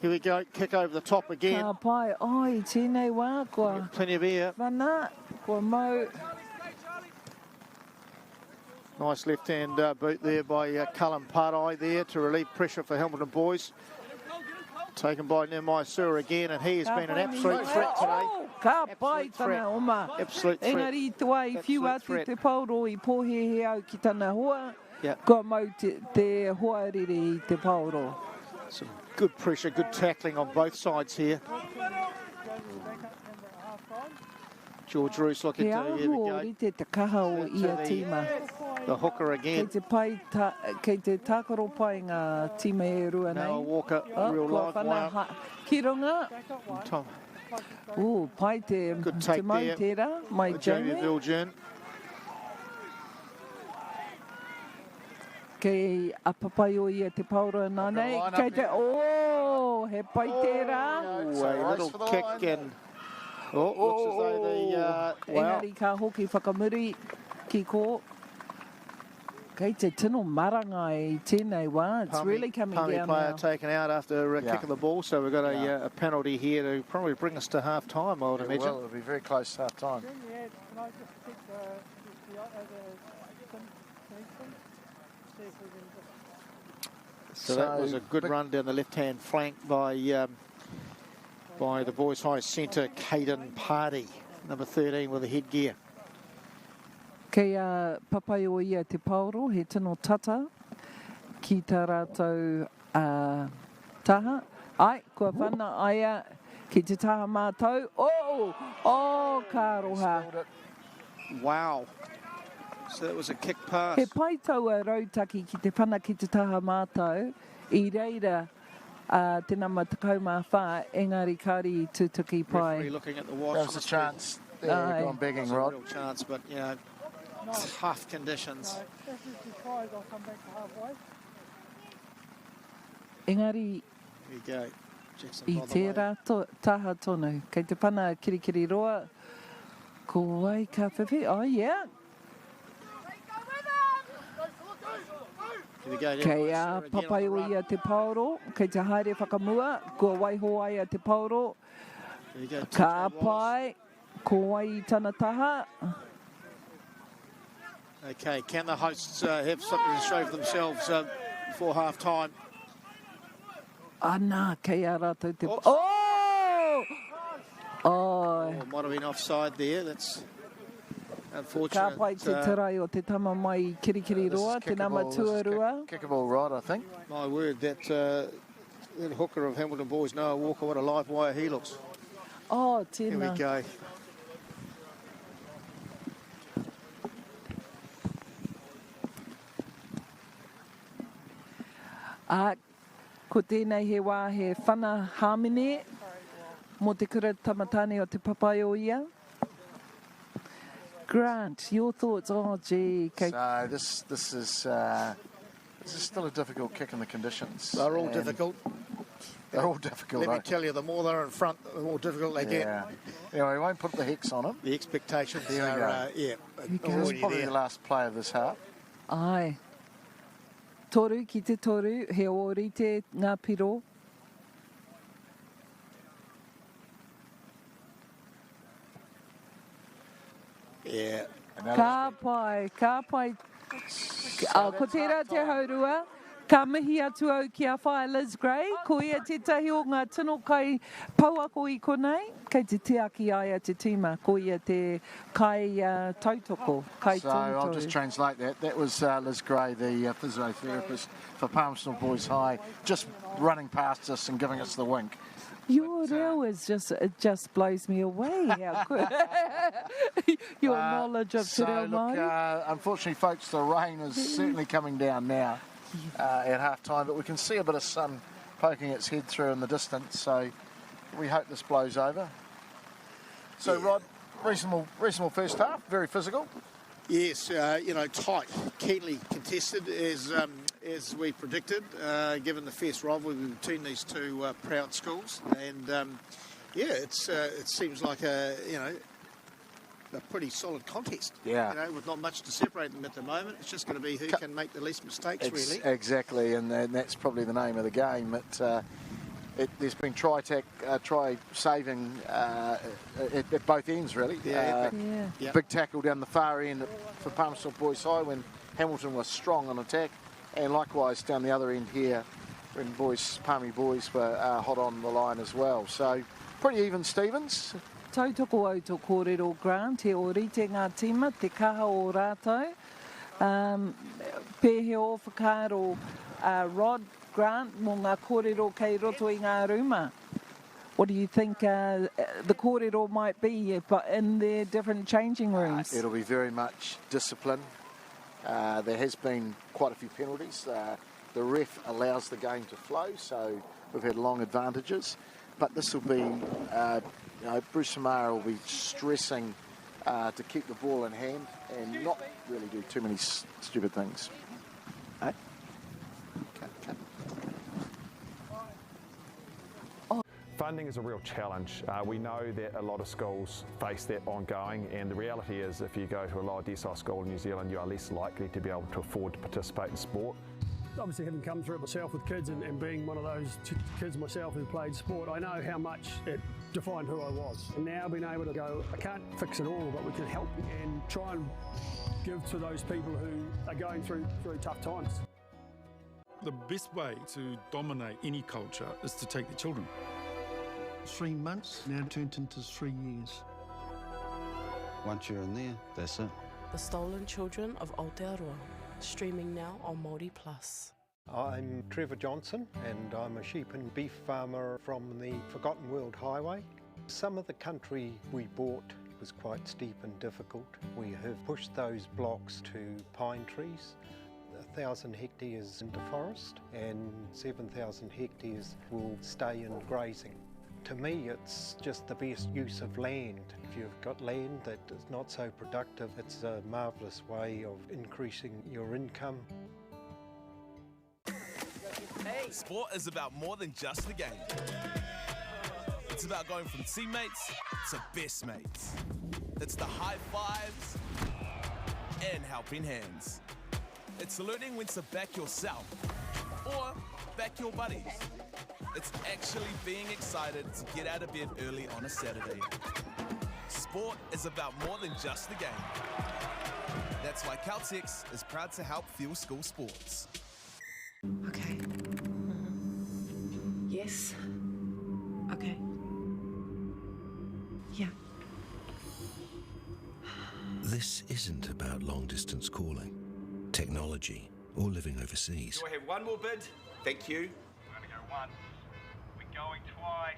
Here we go, kick over the top again. Ka pai, oi, tēnei wā, kua Plenty of air. whana, kua mau. Nice left-hand boot there by Cullen Parai there to relieve pressure for Hamilton Boys. Taken by Nehemiah Sewer again, and he has been an absolute threat today. Oh, ka pai Absolute threat. tana oma. Absolute threat. Engari i tua i whiu Absolute ati threat. te pauro i pōhehe au ki tana hoa. Yeah. Kua mau te hoa riri i te pauro. Some good pressure, good tackling on both sides here. George Roos looking He to, here we ahu o go. rite te kaha o To ia the- tīma. The hooker Kei again. te pai, kei te tākaro pai ngā tīma e rua nei. Noah Walker, Oh, real kua live whana wire. Ki runga. Tom, Pai te, Good te take mau there. tērā, mai Jamie Jamie. Viljoen. Kei a papai o ia te paura nānei. line up Kei te, there. he pai tērā. Ooh, So a race little for the kick line. and looks as though the... wow. Engari ka hoki whakamuri ki ko. Kei te tino maranga I tēnei wā. It's really coming Palmy down player now. taken out after kicking the ball, so we've got a penalty here to probably bring us to half-time, I would imagine. Well, it'll be very close to half-time. So that was a good run down the left-hand flank by the Boys High centre, Caden Pardee, number 13 with the headgear. Kei papai o ia te paoro, he tino tata, ki tā rātou taha. Ai, kua whana aia, ki te taha mātou. Ka roha. Wow. So that was a kick pass. He pai tau a rautaki ki te whana ki te taha mātou, I reira tēnā matakau mā whā, engari kāri I tūtuki pai. Referee looking at the watch. There was a chance. There, gone begging, Rod. A real chance, but, you know, tough conditions. Engari, There you go. Jackson I by the te way. rā taha tonu, kei te pana kirikiri roa, ko wai ka whiwhi, Here we go, yeah, Kei boys. They're again on papai the o run. ia te paoro, kei te haere whakamua, kua waiho ai a te paoro, There you go, ka TJ Wallace. pai, ko wai I tana taha. Okay, can the hosts have something to show for themselves before half-time? Ana, kei a rātou te... Oops. Oh, Might have been offside there. That's ka unfortunate. pai te tarai o te tama mai I kirikiri This is roa, te nama kickable, this is tuarua. kickable, Rod, I think. My word, that hooker of Hamilton Boys, Noah Walker, what a live wire he looks. Oh, Here we tēnā. go. Ko tēnei he wā he whana hāmene mō te kura tamatane o te papai o ia. Grant, your thoughts? Oh, gee. Kei... So this is still a difficult kick in the conditions. They're all And difficult. They're all difficult. Let me tell you, the more they're in front, the more difficult they get. Yeah. Anyway, we won't put the hex on them. The expectations There we are, This is already probably there. the last play of this half. Ai. Toru ki te toru, he ōrite ngā piro. Yeah. Ka pai. Ko tērā te haurua, ka mihi atu au ki a whae Liz Gray, ko ia te tahi o ngā tino kai pauako I konei, kei te teaki ai a te tīma, ko ia te kai tautoko, kai So I'll tūtoru. just translate that. That was Liz Gray, the physiotherapist for Palmerston North Boys High, just running past us and giving us the wink. Your reo is just, it just blows me away. How good. Your knowledge of te reo look, Māori. unfortunately, folks, the rain is certainly coming down now at half time, but we can see a bit of sun poking its head through in the distance, so we hope this blows over. So, Rod, reasonable first half, very physical. Yes, tight, keenly contested as we predicted, given the fierce rivalry between these two proud schools, and it seems like a pretty solid contest. Yeah. With not much to separate them at the moment. It's just going to be who can make the least mistakes, really. Exactly, and that's probably the name of the game. There's been try saving at both ends, really. Yeah, Big tackle down the far end for Palmerston Boys High when Hamilton was strong on attack, and likewise down the other end here when Palmy boys were hot on the line as well. So pretty even, Stevens. Tautoko au tō kōrero Grant, he ōrite ngā tīma, te kaha o rātou. Pēhe o whakaaro Rod Grant mō ngā kōrero kei roto I ngā ruma. What do you think the kōrero might be in their different changing rooms? It'll be very much discipline. There has been quite a few penalties. The ref allows the game to flow, so we've had long advantages. But this will be, Bruce Samara will be stressing to keep the ball in hand and not really do too many stupid things. Funding is a real challenge. We know that a lot of schools face that ongoing, and the reality is if you go to a lower decile school in New Zealand, you are less likely to be able to afford to participate in sport. Obviously, having come through it myself with kids and being one of those kids myself who played sport, I know how much it defined who I was. And now being able to go, I can't fix it all, but we can help and try and give to those people who are going through tough times. The best way to dominate any culture is to take the children. 3 months now turned into 3 years. Once you're in there, that's it. The Stolen Children of Aotearoa, streaming now on Māori Plus. I'm Trevor Johnson and I'm a sheep and beef farmer from the Forgotten World Highway. Some of the country we bought was quite steep and difficult. We have pushed those blocks to pine trees, 1,000 hectares into forest and 7,000 hectares will stay in grazing. To me, it's just the best use of land. If you've got land that is not so productive, it's a marvellous way of increasing your income. Sport is about more than just a game. It's about going from teammates to best mates. It's the high fives and helping hands. It's learning when to back yourself or back your buddies. It's actually being excited to get out of bed early on a Saturday. Sport is about more than just the game. That's why Caltex is proud to help fuel school sports. Okay. Yes. Okay. Yeah. This isn't about long-distance calling, technology, or living overseas. Do I have one more bid? Thank you. We're going to go once. We're going twice.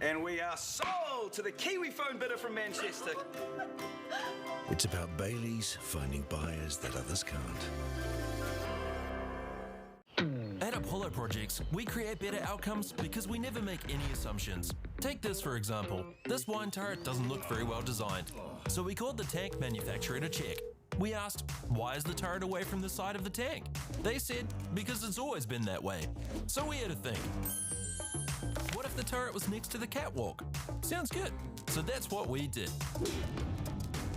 And we are sold to the Kiwi phone bidder from Manchester. It's about Bailey's finding buyers that others can't. At Apollo Projects, we create better outcomes because we never make any assumptions. Take this for example. This wine turret doesn't look very well designed. So we called the tank manufacturer to check. We asked, why is the turret away from the side of the tank? They said, because it's always been that way. So we had to think. What if the turret was next to the catwalk? Sounds good. So that's what we did.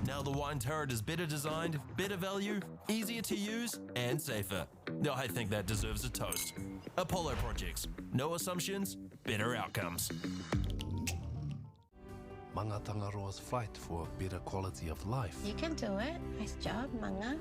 Now the wine turret is better designed, better value, easier to use, and safer. Now I think that deserves a toast. Apollo Projects. No assumptions, better outcomes. Manga Tangaroa's fight for a better quality of life. You can do it. Nice job, Manga.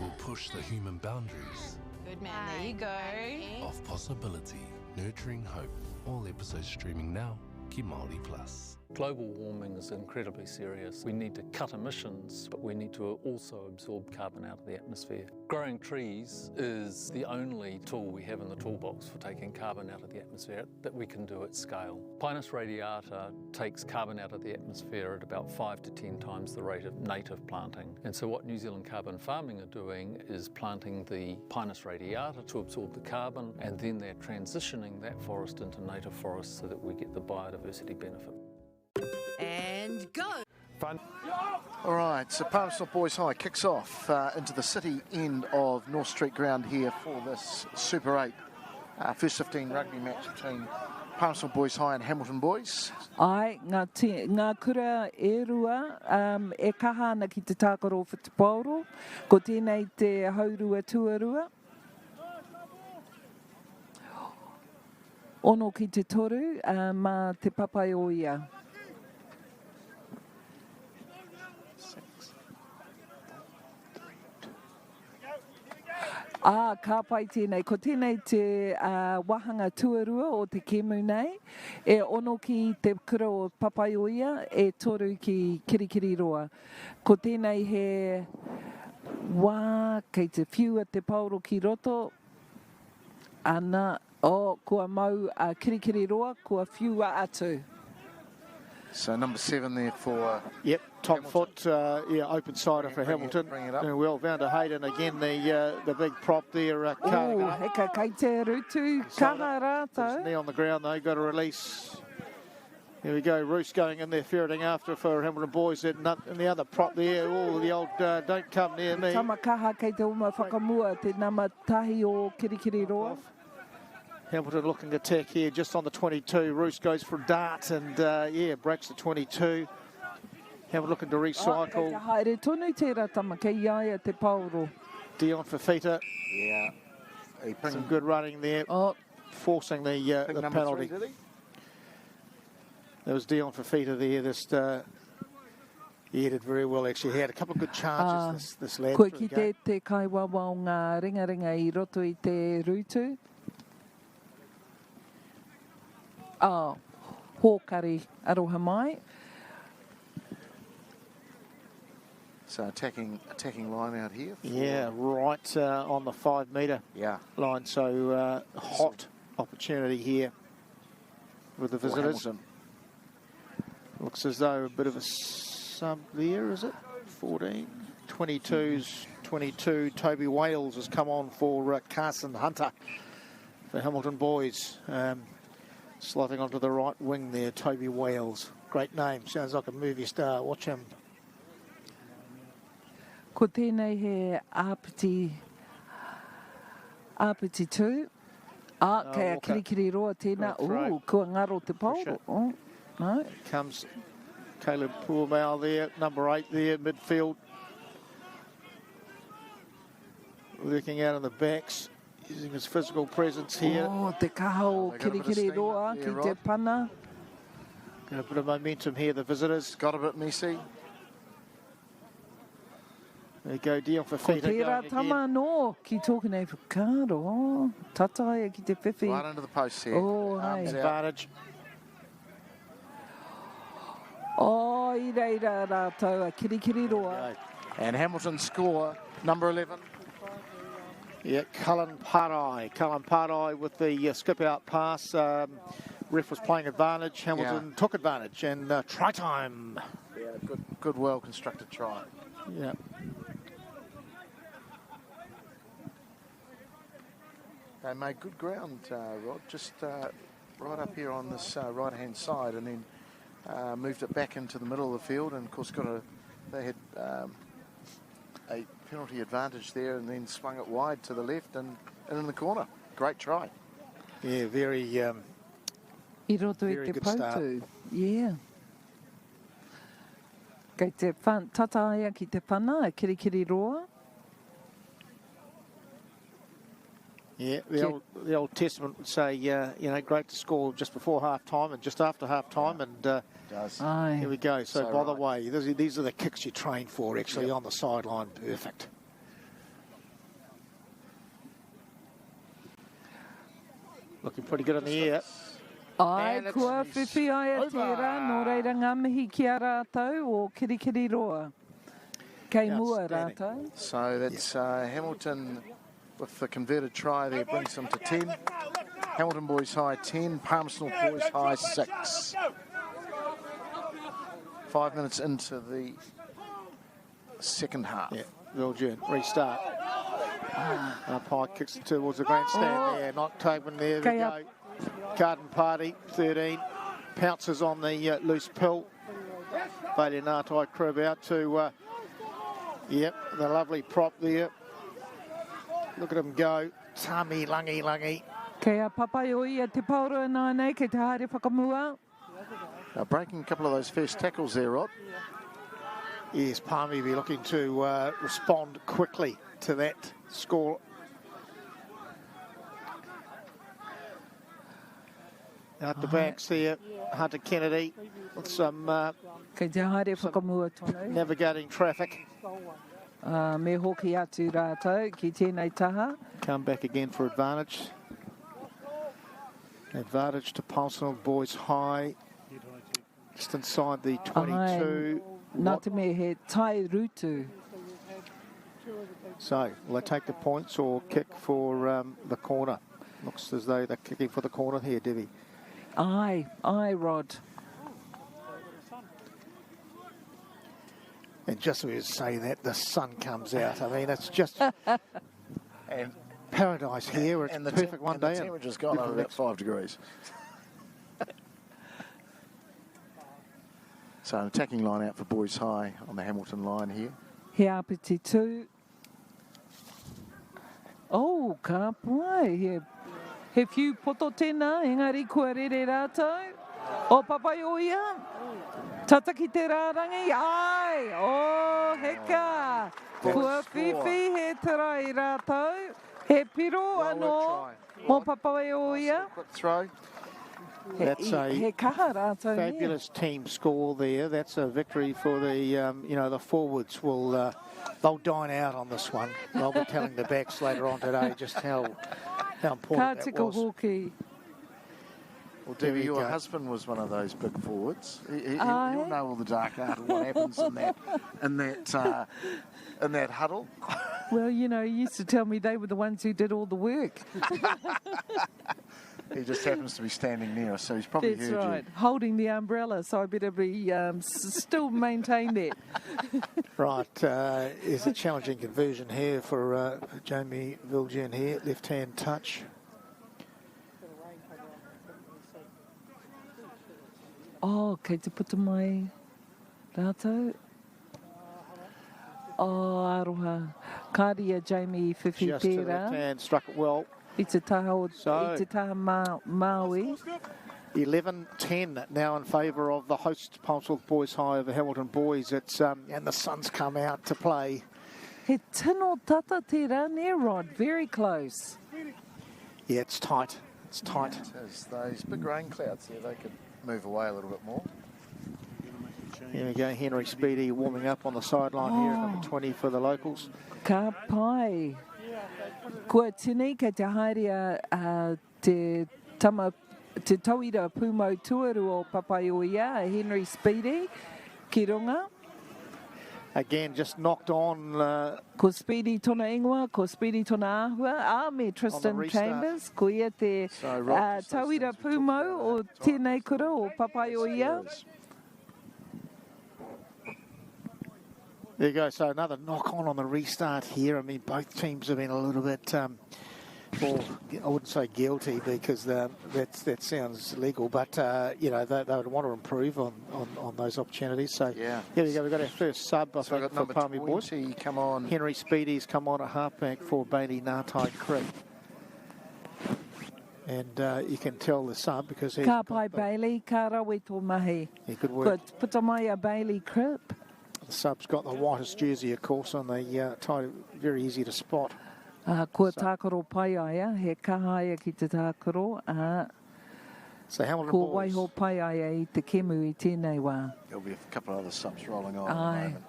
Will push the human boundaries. Good man, there you go. Of possibility, nurturing hope. All episodes streaming now. Ki Māori Plus. Global warming is incredibly serious. We need to cut emissions, but we need to also absorb carbon out of the atmosphere. Growing trees is the only tool we have in the toolbox for taking carbon out of the atmosphere that we can do at scale. Pinus radiata takes carbon out of the atmosphere at about 5 to 10 times the rate of native planting. And so what New Zealand Carbon Farming are doing is planting the Pinus radiata to absorb the carbon, and then they're transitioning that forest into native forest so that we get the biodiversity benefit. And go! Fun. All right, so Palmerston North Boys High kicks off into the city end of North Street Ground here for this Super 8 first 15 rugby match between Palmerston Boys High and Hamilton Boys. Ai, ngā kura e rua e kaha ana ki te tākaro whatipauro, ko tēnei te haurua tuarua. Ono ki te toru mā te papai o ia. Ka pai tēnei. Ko tēnei te wahanga tuarua o te kemu nei. E ono ki te kura o papai o ia, e toru ki kirikiri roa. Ko tēnei he wā kei te whiua te pauro ki roto. Ana, kua mau kirikiri roa, kua whiua atu. So number 7 there for Yep, top Hamilton. foot, open sider for Hamilton. Bring it up. Well, Vander Hayden again, the big prop there. Heka kei te rutu, kaha rātou. Knee on the ground though, got a release. Here we go, Roos going in there, ferreting after for Hamilton Boys. And the other prop there, the old don't come near me. Tama kaha kei te uma whakamua, te nama tahi o kirikiri roa. Hamilton looking to attack here just on the 22. Roos goes for a dart and, yeah, breaks the 22. Hamilton looking to recycle. Haere tonu tērā tama kei iaia te pauro. Dion Fafita. Yeah. Some good running there. Forcing the penalty. 3, did he? There was Dion Fafita there. He did very well, actually. He had a couple of good charges, this lad. Koe ki te kaiwawa o ngā ringa I roto I te rutu. Hōkari aroha mai. So attacking line out here. Yeah, right on the 5 metre line. So hot opportunity here with the visitors. Looks as though a bit of a sub there, is it? 14. 22's 22. Toby Wales has come on for Carson Hunter for Hamilton Boys. Slotting onto the right wing there, Toby Wales. Great name. Sounds like a movie star. Watch him. Ko tēnei he āpiti 2. Kei a kirikiri roa tēnā. Kua ngaro te pauro. No. Comes Caleb Puamau there, number 8 there, midfield. Looking out in the backs, using his physical presence here. Te kaho kirikiri roa ki te pana. Got a bit of momentum here, the visitors. Got a bit messy. There you go, Dion Fafita Ko tērā going tama again. no, ki tōku nei whakaro. Tataia ki te whiwhi. Right under the post here. Advantage. I reira rātou a kirikiri roa. And Hamilton score, number 11. Yeah, Cullen Parai. Cullen Parai with the skip out pass. Ref was playing advantage. Hamilton took advantage and try time. Yeah, good, well constructed try. Yeah. They made good ground, Rod, just right up here on this right-hand side, and then moved it back into the middle of the field, and of course they had a penalty advantage there, and then swung it wide to the left and in the corner. Great try. Yeah, very I roto I te good start. pautu. Yeah. Kei te tataia ki te pana, kirikiri roa. Yeah, the Old Testament would say, you know, great to score just before half-time and just after half-time, and here we go. So by the way, these are the kicks you train for, actually, on the sideline. Perfect. Looking pretty good in the air. Ai, kua whiwhi ai a tērā, nō reira ngā mihi ki a rātou o kirikiri roa. Kei mua rātou. So that's Hamilton with the converted try there, brings them to 10. Hamilton Boys High 10, Palmerston North Boys High 6. 5 minutes into the second half. Yeah, Viljoen, restart. Pike kicks it towards the grandstand there, not taken there. There we go. Garden Party, 13. Pounces on the loose pill. Bailey Natai crib out to, the lovely prop there. Look at him go. Tami, langi. Kei a papai o ia te pauro nā nei, kei te haere whakamua. Now breaking a couple of those first tackles there, Rod. Yes, Palmy be looking to respond quickly to that score. Out the backs there, Hunter Kennedy with some navigating traffic. Me hoki atu rātou ki tēnei taha. Come back again for advantage. Advantage to Palmerston North Boys High. Just inside the 22. Nā te me he tai rutu. So, will they take the points or kick for the corner? Looks as though they're kicking for the corner here, Debbie. Aye, Rod. And just as we say that, the sun comes out. I mean, it's just and paradise here. It's the perfect one day. The temperature's gone over about 5 degrees. So an attacking line out for Boys High on the Hamilton line here. He apiti 2. Oh, ka pai here. He whiu poto tēnā, engari kua rere rātou. O papai o ia. Tata ki te rārangi. Ai, o heka. Kua whiwhi he tarai rātou. He piro anō. Mo papai o ia. Throw. That's a he kaha rātou fabulous team score there. That's a victory for the, the forwards. They'll dine out on this one. They'll be telling the backs later on today just how important that was. Hoki. Well, Debbie, your husband was one of those big forwards. He'll know all the dark art of what happens in that huddle. Well, he used to tell me they were the ones who did all the work. He just happens to be standing near us, so he's probably That's heard right, holding the umbrella, so I better be still maintain that. Right, is a challenging conversion here for Jamie Viljan here, left-hand touch. Oh, kei te puta mai rātou. Oh, aroha. Kāria Jamie whiwhi Just to the pērā. left hand, struck it well. I te taha Maui. 11-10 now in favour of the host Palmerston North Boys High over Hamilton Boys. It's and the sun's come out to play. He tino tata tērā near Rod, very close. Yeah, it's tight. It's tight. it is. Those big rain clouds here, they could move away a little bit more. Here we go, Henry Speedy warming up on the sideline here at number 20 for the locals. Ka pai. Kua tini kei te haere te tauira pūmau tuaru o papai o ia, Henry Speedy, ki runga. Again, just knocked on. Ko Speedy tona ingoa, ko Speedy tona ahua, me Tristan Chambers, ko ia te tauira pūmau o tēnei kura o papai o ia. There you go, so another knock on the restart here. I mean, both teams have been a little bit, well, I wouldn't say guilty because that sounds legal, but, they would want to improve on those opportunities. So, yeah. Here we go, we've got our first sub, I So think, for Palmy Boys. Come on. Henry Speedy's come on at halfback for Bailey Ngatai Creek. And you can tell the sub because he's Ka pai Bailey, ka rawe tō mahi. Yeah, good work. Ko puta mai a Bailey Crip. The sub's got the whitest jersey, of course, on the tie, very easy to spot. Kua tākaro pai aia, he kahaia ki te tākaro. So Hamilton Ko Boys. waiho pai aia I te kemu I tēnei wā. There'll be a couple of other subs rolling on Ai. at the moment.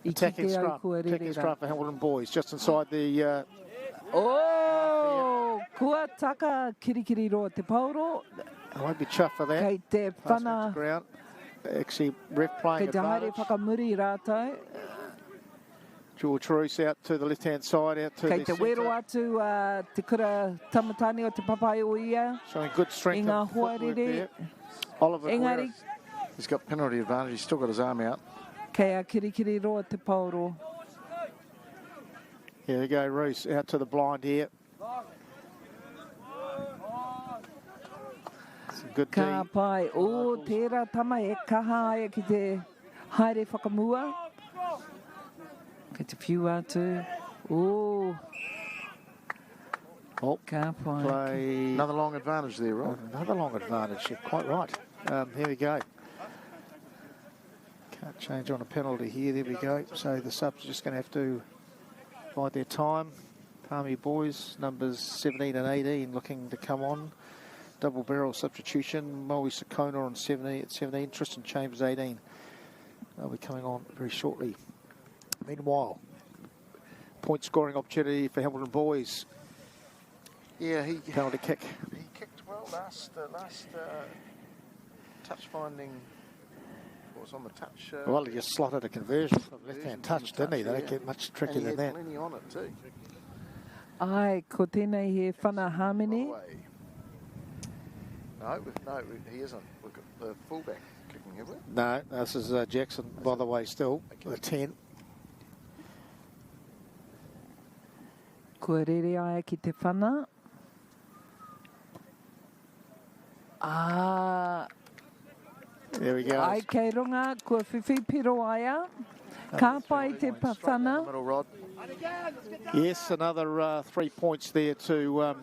Attacking scrum for Hamilton Boys, just inside the... Oh! Kua taka kirikiri roa te pauro. I won't be chuffed for that. Kei te whana... Ground. Actually, ref playing Kei te haere advantage. whakamuri rātou. George Roos out to the left-hand side, out to Kei the te wero atu te kura tamatani o te papai o ia. Showing good strength Ngā and footwork hoarere. there. Oliver Engari, He's got penalty advantage. He's still got his arm out. kei a kirikiri roa te pauro. Here we go, Roos out to the blind here. Good Ka D. pai, o tērā tama e kaha aia ki te haere whakamua. Kei te whiu atu. Oh. Oh, ka pai. play. Another long advantage there, Rob. Another long advantage, you're quite right. Here we go. Can't change on a penalty here, there we go. So the subs are just going to have to bide their time. Palmy Boys, numbers 17 and 18 looking to come on. Double barrel substitution. Moe Sakona on 17. Tristan Chambers 18. They'll be coming on very shortly. Meanwhile, point scoring opportunity for Hamilton Boys. Yeah, he Penalty kick. He kicked well last touch finding. What was on the touch? Well, he just slotted a conversion from left-hand touch, didn't he? They don't get much trickier than that. Plenty on it too. Ai, ko tēnei he whana hamene. No, he isn't. We've got the fullback kicking, have we? No, this is Jackson, by the way, still, the 10. Kua rere aia ki te whana. There we go. Ai kei runga, kua whiwhi piro aia. Ka pai te whana. Yes, another 3 points there to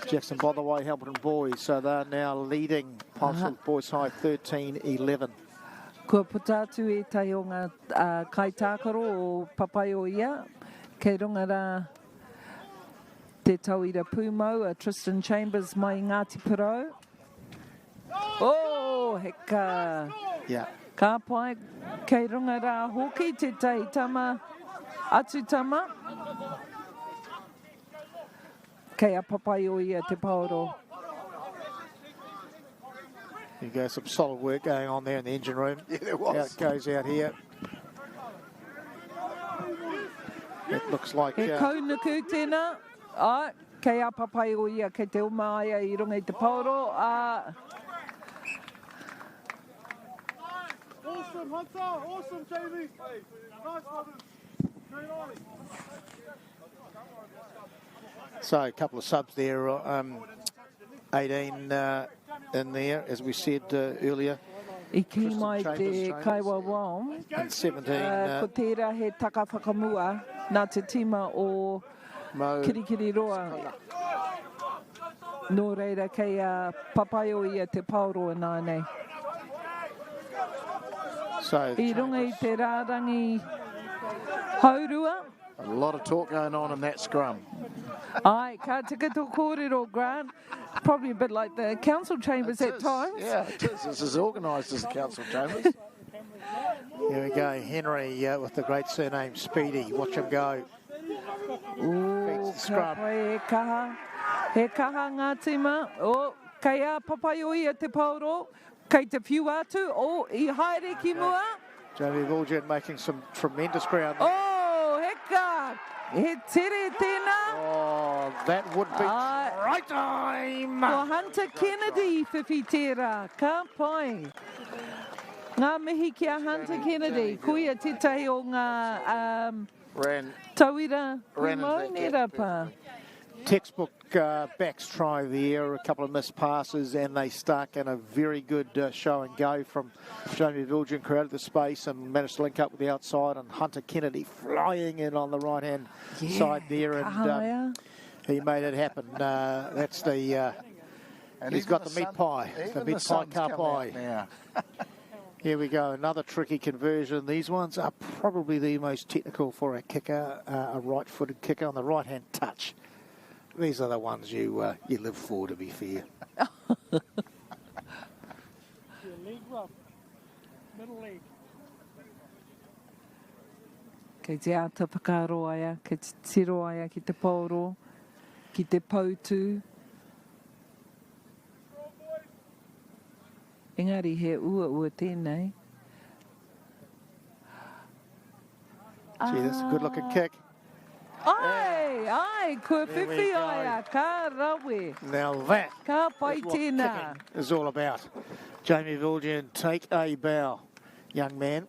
Jackson, by the way, Hamilton Boys, so they're now leading Palmerston Boys High 13-11. Kua putatu e tai o ngā kaitākaro o papai o ia, kei runga rā te tauira pūmau, a Tristan Chambers mai Ngāti Porou. Oh, heka. Yeah. Ka pai, kei runga rā hoki te tai tama, atu tama. Kei a papai o ia te paoro. You go, some solid work going on there in the engine room. Yeah, there was. Out it goes out here. It looks like... He kaunuku tēnā. Ai, kei a papai o ia, kei te umaia I runga I te paoro. Awesome, Hunter. Awesome, Jamie. Nice one. So, a couple of subs there. 18 in there, as we said earlier. I ki mai te Kaiwa Wong. And 17. Ko tērā he taka whakamua nā te tima o Kirikiri Roa. Nō reira kei a papai o ia te paoro nānei. So, I runga I te rārangi haurua. A lot of talk going on in that scrum. Ai, ka tika tō kōrero, Grant. Probably a bit like the council chambers at times. Yeah, it is. It's as organised as the council chambers. Here we go, Henry with the great surname Speedy. Watch him go. Ooh, scrum. He kaha ngā tima. O, kei a papai o ia te paoro. Kei te whiu atu. O, I haere ki mua. Jamie Vulgen making some tremendous ground. Oh, heka. He tere tēnā. Oh, that would be right time. Ko Hunter Kennedy, whiwhi tērā. Ka pai. Ngā mihi ki a Hunter Kennedy. Kuia te tahi o ngā tauira pūmau nera pā. Textbook backs try there, a couple of missed passes, and they stuck in a very good show and go from Jamie Vilgen, created the space and managed to link up with the outside, and Hunter Kennedy flying in on the right-hand side there, and he made it happen. That's the... and he's got the meat pie, the meat pie car pie. Here we go, another tricky conversion. These ones are probably the most technical for a kicker, a right-footed kicker on the right-hand touch. These are the ones you live for, to be fair. Leg rub, middle leg. Kei te ata whakaro aia, kei te tiro aia ki te paoro, ki te pautū. Engari he ua tēnei. Gee, that's a good-looking kick. Ai, kua whiwhi aia, ka rawe. Now that ka pai is what tēnā. kicking is all about. Jamie Vilgen, take a bow, young man.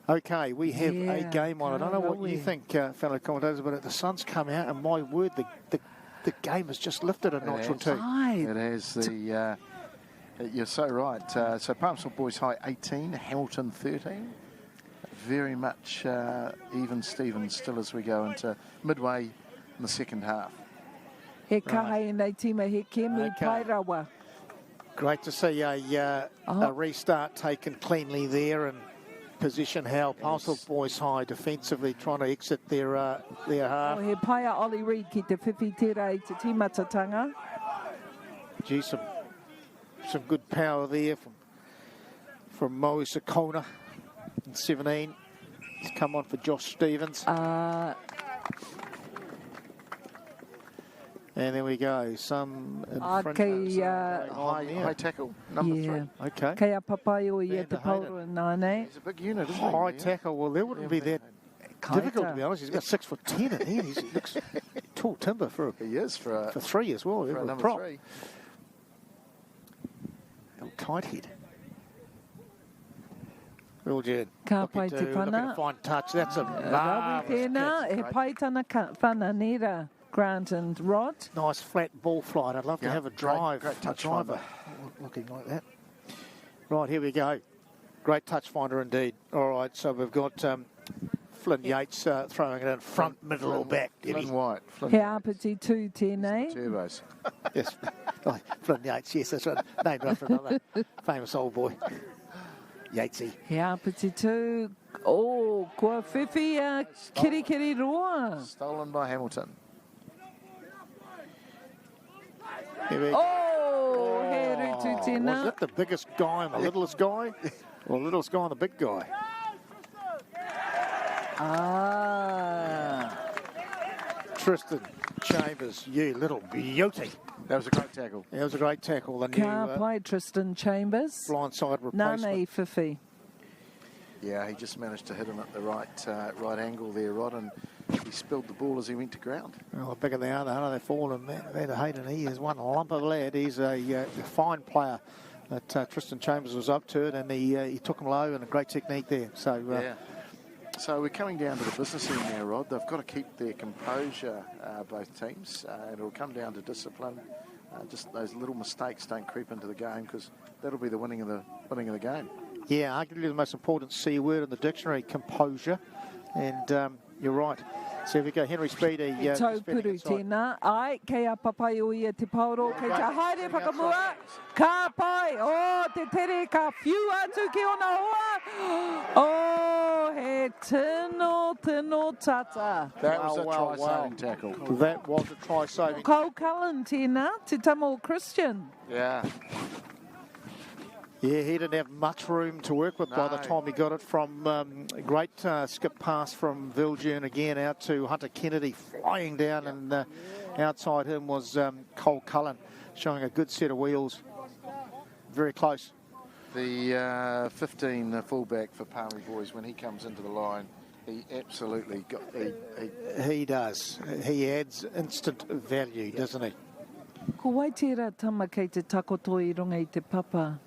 Okay, we have a game on. I don't know what you think, fellow commentators, but the sun's come out, and my word, the game has just lifted a notch or two. It has. You're so right. So Palmerston Boys High 18, Hamilton 13. Very much even Stevens still as we go into midway in the second half. He kahai nei tima he kemu pai rawa. Great to see a restart taken cleanly there and position how Palmerston Boys High defensively trying to exit their half. Oh, he pai a Ollie Reid ki te whiwhi tērā I te timatatanga. Gee, some good power there from Moe Sakona. 17. He's come on for Josh Stevens. And there we go. Some high tackle, number 3. Okay. Kei a papai o ia te pauro nānei. He's a big unit, isn't he? High tackle. Well, that wouldn't be that difficult, to be honest. He's about 6'10" in here. He looks tall timber for 3 as well. For a number prop. 3. Tight head. Vilgen. Ka pai te pana. Fine touch. That's a marvellous catch. He pai tana whana nera, Grant and Rod. Nice flat ball flight. I'd love to have a drive. Great touch driver looking like that. Right, here we go. Great touch finder indeed. All right, so we've got Flynn Yates throwing it in front, middle or back. Flynn White. He apeti tū tēnei. Turbos. Yes, oh, Flynn Yates, yes, that's right. Named after another famous old boy. Yatesy. He apeti tū. Oh, kua whiwhi kiri roa. Stolen by Hamilton. Oh, he rutu tēnā. Was that the biggest guy and the littlest guy? Or the littlest guy and the big guy? Tristan Chambers, you little beauty. That was a great tackle. That was a great tackle. The Ka new pai Tristan Chambers. blindside replacement. Nānei whiwhi. Yeah, he just managed to hit him at the right angle there, Rod, and he spilled the ball as he went to ground. Well, the bigger they are, the harder they fall. And Van Hayden, he is one lump of lad. He's a fine player. But Tristan Chambers was up to it, and he took him low, and a great technique there. So yeah. So we're coming down to the business end now, Rod. They've got to keep their composure, both teams. It'll come down to discipline. Just those little mistakes don't creep into the game, because that'll be the winning of the game. Yeah, arguably the most important C word in the dictionary, composure. And you're right. So if we go Henry Speedy. Taupuru tēnā. Ai, kei a papai o ia te pauro, kei te haere whakamua. Ka pai, o te tere, ka whiu atu ki ona hoa. Oh, he tino tata. That was a try-saving tackle. That was a try-saving. Kau Cullen tēnā, te tamo Christian. Yeah. Yeah, he didn't have much room to work with by the time he got it from great skip pass from Viljoen again out to Hunter Kennedy flying down, and outside him was Cole Cullen showing a good set of wheels. Very close. The 15 fullback for Palmerston Boys, when he comes into the line, he absolutely got... He does. He adds instant value, doesn't he? Ko wai tērā tama kei te takoto I runga I te papa.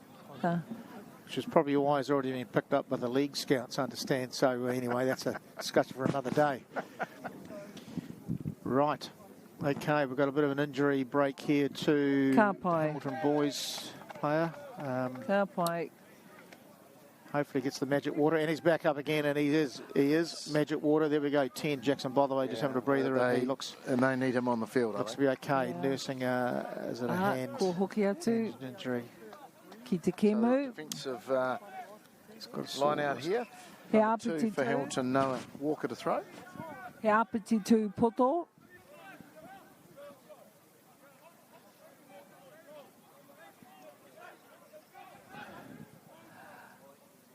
Which is probably why he's already been picked up by the league scouts, I understand. So anyway, that's a discussion for another day. Right. Okay, we've got a bit of an injury break here to Hamilton Boys player. Ka pai. Hopefully gets the magic water, and he's back up again, and he is magic water. There we go, 10. Jackson, by the way, just having a breather, and he looks... And they need him on the field, looks to be okay, nursing is it a hand injury. Ki te kemu. Defensive line out here. Two for Hamilton, Noah Walker to throw. He apeti tū poto.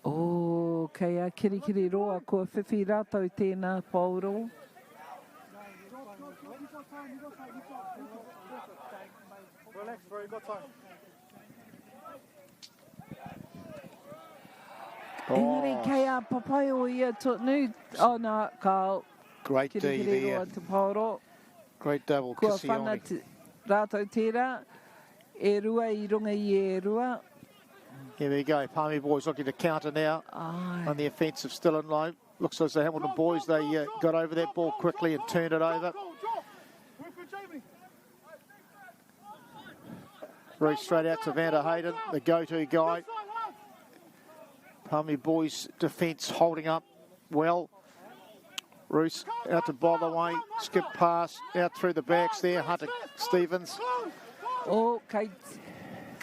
Oh, kei a kirikiri roa kua whiwhi rātou tēnā pauro. Relax, bro, you got time. Engari, kei a papai o ia tonu. Oh, no, Carl. Great D there. Te pauro. Great double, Kua Kisioni. whana rātou tērā. E rua I runga I e rua. Here we go. Palmy Boys looking to counter now on the offensive, still in line. Looks like the Hamilton Boys, they got over that ball quickly and turned it over. Very straight out to Van der Hayden, the go-to guy. Palmy Boys defence holding up well. Roos out to Botherway, skip pass, out through the backs there, Hunter Stevens. Oh, kei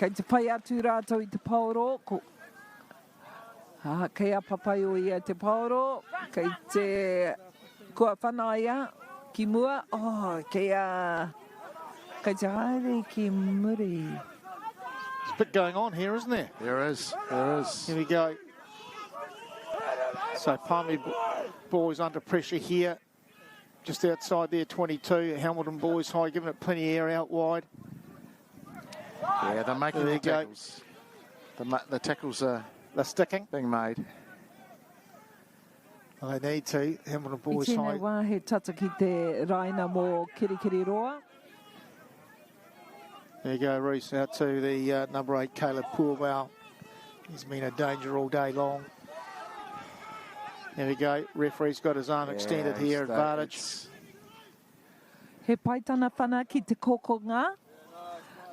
te pai atu rātou I te pauro. Kei a papai o ia te pauro. Kei te kua whanaia ki mua. Oh, kei te haere ki muri. There's a bit going on here, isn't there? There is. Here we go. So Palmy Boys under pressure here. Just outside there, 22. Hamilton Boys High giving it plenty of air out wide. Yeah, they're making the tackles. The tackles are sticking, being made. Well, they need to. Hamilton Boys I High. tēnei wā he tata ki te raina mō kirikiri roa. There you go, Reese, out to the number 8, Caleb Poorwell. He's been a danger all day long. There we go. Referee's got his arm extended here, advantage. He paitana whana ki te kokonga.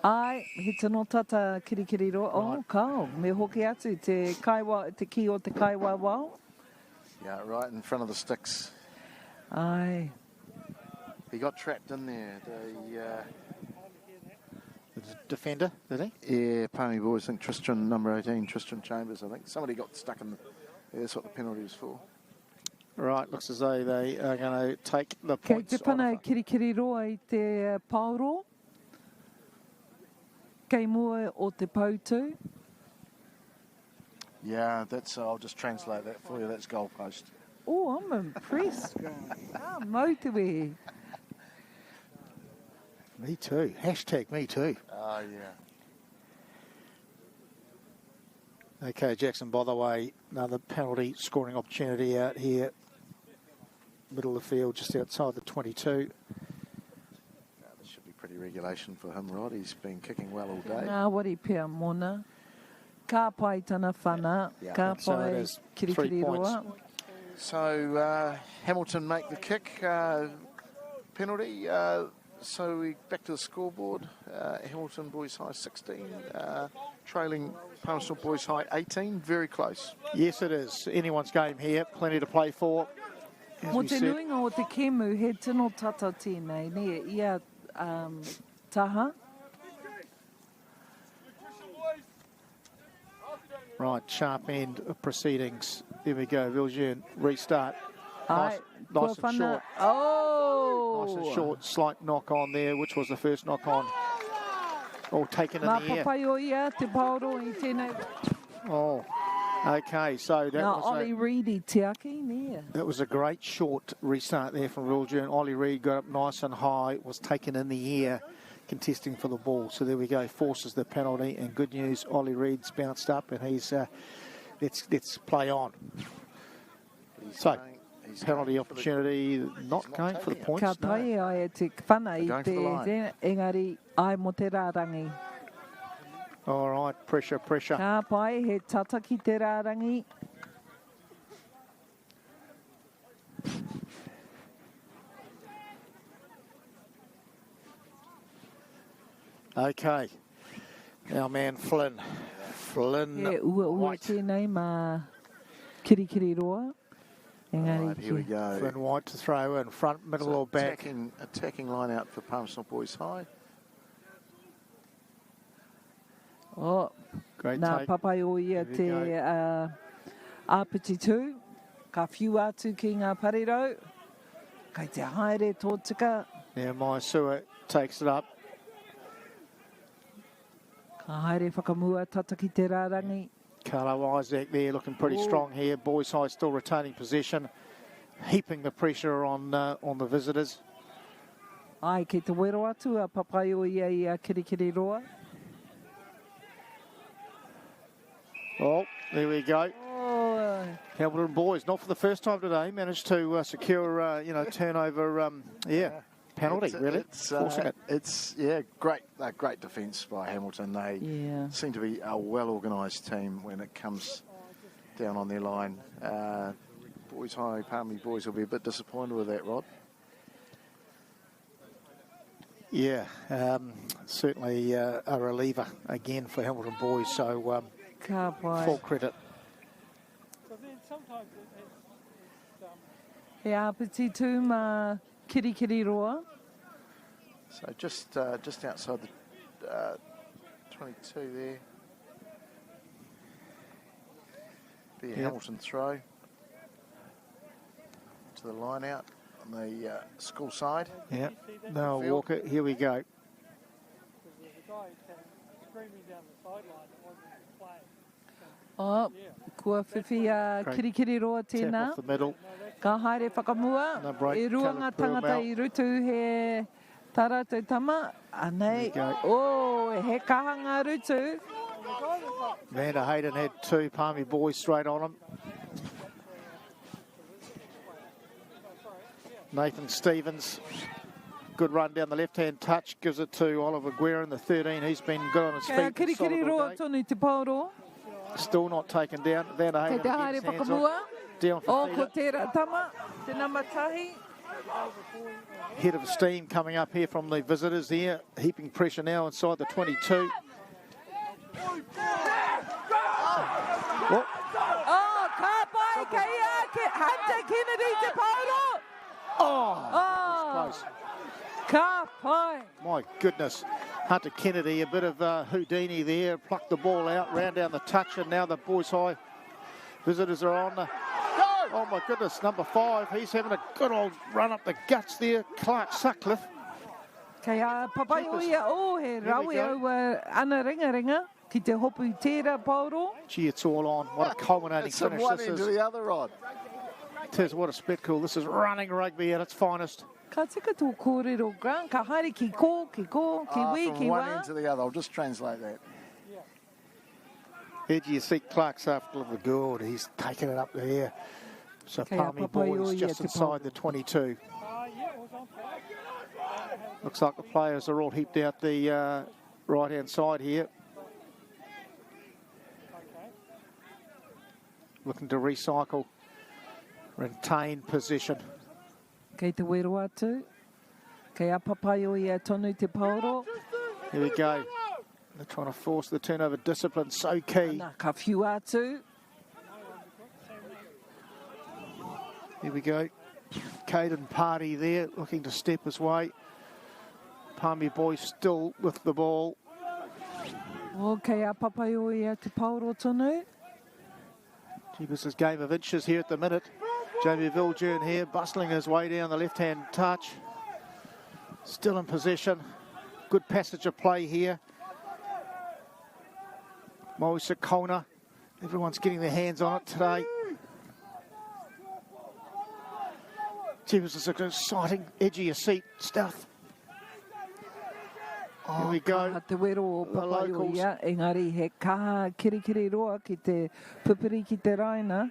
Ai, he tino tata kirikiri roa. Oh, kao, me hoki atu te kaiwa, te ki o te kaiwa wau. Yeah, right in front of the sticks. Aye. He got trapped in there. The defender, did he? Yeah, Palmerston Boys. I think Tristan, number 18, Tristan Chambers. I think somebody got stuck in. That's what the penalty was for. Right, looks as though they are going to take the Kei points. te whana kirikiri roa I te pauro. Kei mua o te pautu. Yeah, that's. I'll just translate that for you. That's goalpost. Oh, I'm impressed. Mau te wehe. Me too. Hashtag me too. Oh, yeah. Okay, Jackson, by the way, another penalty scoring opportunity out here. Middle of the field, just outside the 22. This should be pretty regulation for him, Rod. He's been kicking well all day. Nā wari pia mona. Ka pai tana whana. Yeah, Ka so pai it is. kirikiri 3 points. roa. So Hamilton make the kick. Penalty. So we back to the scoreboard. Hamilton Boys High 16, trailing Palmerston Boys High 18. Very close. Yes, it is. Anyone's game here. Plenty to play for. As Mo we te said. nuinga o te kemu, he tino tata tēnei, ne, ia taha. Right, sharp end of proceedings. There we go. Viljoen, restart. Nice, nice and short. Oh! Nice and short. Slight knock on there, which was the first knock on. All taken in the air. Papai o ia, te pauro I tēnei. Oh, okay. So that Nā was Ollie Reedy te aki, nea. that was a great short restart there from Viljoen. Ollie Reid got up nice and high, was taken in the air, contesting for the ball. So there we go, forces the penalty. And good news, Ollie Reid's bounced up, and he's let's play on. So penalty opportunity, not going for the points. Ka No. tai ai te whana I Going for te the line. engari ai mo te rārangi. All right, pressure, pressure. Ka pai he tata ki te rārangi. Okay, our man Flynn. Flynn. He ua White. tēnei mā kirikiri roa. Engari Right, here we go. Flynn White to throw in front, middle So or back. attacking line out for Palmerston Boys High. Oh, Great nā take. papai o ia There te we āpiti tū. Ka whiu atu ki ngā parirau. Kei te haere tōtika. Now Maisua takes it up. Ka haere whakamua tata ki te rārangi. Carlo Isaac there looking pretty strong here. Boys High still retaining possession, heaping the pressure on the visitors. Ai, kei te wero atu a papai o ia I a kirikiri roa. Oh, there we go. Oh, Hamilton Boys, not for the first time today, managed to secure, turnover, penalty, really, forcing it. It's great defence by Hamilton. They seem to be a well-organised team when it comes down on their line. Boys High, Palmerston Boys will be a bit disappointed with that, Rod. Yeah, certainly a reliever again for Hamilton Boys, so ka pai. full credit. He āpiti tū mā kirikiri roa. So just outside the 22 there. Be a Hamilton throw to the line out on the school side. Yeah, no, Walker, here we go. Oh, kua whiwhi a Great kirikiri roa Tap tēnā. off the middle. Ka haere whakamua. No break, E rua covered ngā Pearl tangata Mount. I rutu he taratu tama. Anei, he kahanga rutu. Vander Hayden had two Palmy Boys straight on him. Nathan Stevens, good run down the left-hand touch, gives it to Oliver Guerin, the 13. He's been good on his Kei feet. kirikiri solid all roa day. tonu te pauro. Still not taken down. Vander Kei Hayden te haere against hands whakamua. on. Down for O ko Peter. tērā tama. Te namatahi. Head of steam coming up here from the visitors here. Heaping pressure now inside the 22. Oh, ka pai, kei Hunter Kennedy te Pauro. Oh, close. Ka pai. My goodness. Hunter Kennedy, a bit of Houdini there, plucked the ball out, ran down the touch, and now the Boys High visitors are on. Oh my goodness, number 5, he's having a good old run up the guts there, Clark Sutcliffe. Kei a papai o ia o he rawi au ana ringa ki te hopu tērā Pauro. Gee, it's all on. What a culminating It's from finish one this end is. to the other, Rod. Tis, what a spectacle. This is running rugby at its finest. Ka tika tō kōrero Grant, ka haere ki wī, From ki one wā. end to the other. I'll just translate that. Here you see Clark Sutcliffe the good. He's taking it up there. So Kei a Palmy papai o Boys ia just te inside the 22. Looks like the players are all heaped out the right-hand side here. Looking to recycle, retain possession. Kei te wero atu. Kei a papai o ia tonu te Pauro. Here we go. They're trying to force the turnover discipline, so key. Ana ka whiu atu. Here we go. Caden Party there, looking to step his way. Palmy Boys still with the ball. O kei a papai o ia te Pauro tonu. Gee, this is a game of inches here at the minute. Jamie Viljoen here, bustling his way down the left-hand touch. Still in possession. Good passage of play here. Moisa Kona. Everyone's getting their hands on it today. Gee, this is exciting, edgy of seat stuff. Here we go. Te wero o The papai o locals. ia, engari he kaha kirikiri roa ki te pupiri ki te raina.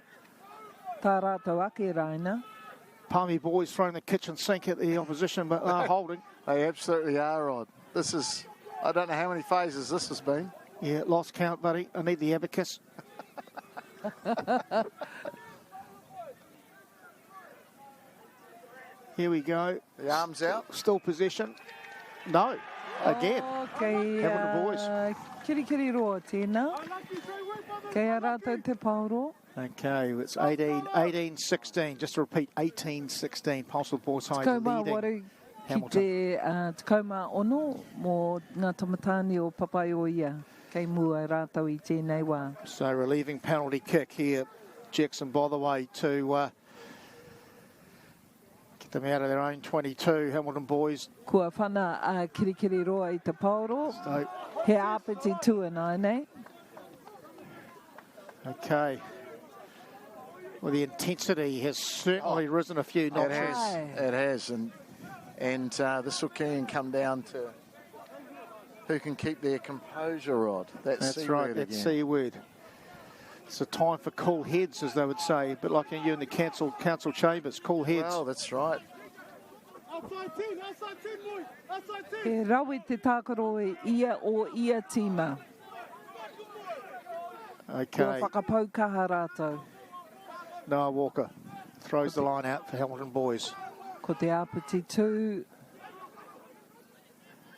Tā rātou ake raina. Palmy Boys throwing the kitchen sink at the opposition, but holding. They absolutely are, Rod. This is, I don't know how many phases this has been. Yeah, lost count, buddy. I need the abacus. Here we go. The arms out. Still possession. No. Again. Kei Hamilton Boys. kirikiri roa tēnā. Kei a rātou te Pauro. Okay, it's 18-16. Just to repeat, 18-16. Palmerston Boys High Takauma leading waru ki Hamilton. te takauma ono mō ngā tamatani o papai o ia. Kei mua rātou I tēnei wā. So relieving penalty kick here. Jackson Botherway to get them out of their own 22. Hamilton Boys. Kua whana kirikiri roa I te Pauro. So, He āpiti tuanai nei. okay. Well, the intensity has certainly risen a few notches. It has, and this will can come down to who can keep their composure, Rod. That's C right, word that's again. C word. It's a time for cool heads, as they would say, a bit like you in the council chambers, cool heads. Well, that's right. Outside 10, outside 10, boy. Outside 10. He rawi te tākaro e ia o ia tīma. Kua Okay, whakapau kaha rātou. Noah Walker throws the line out for Hamilton Boys. Ko te āpiti tū.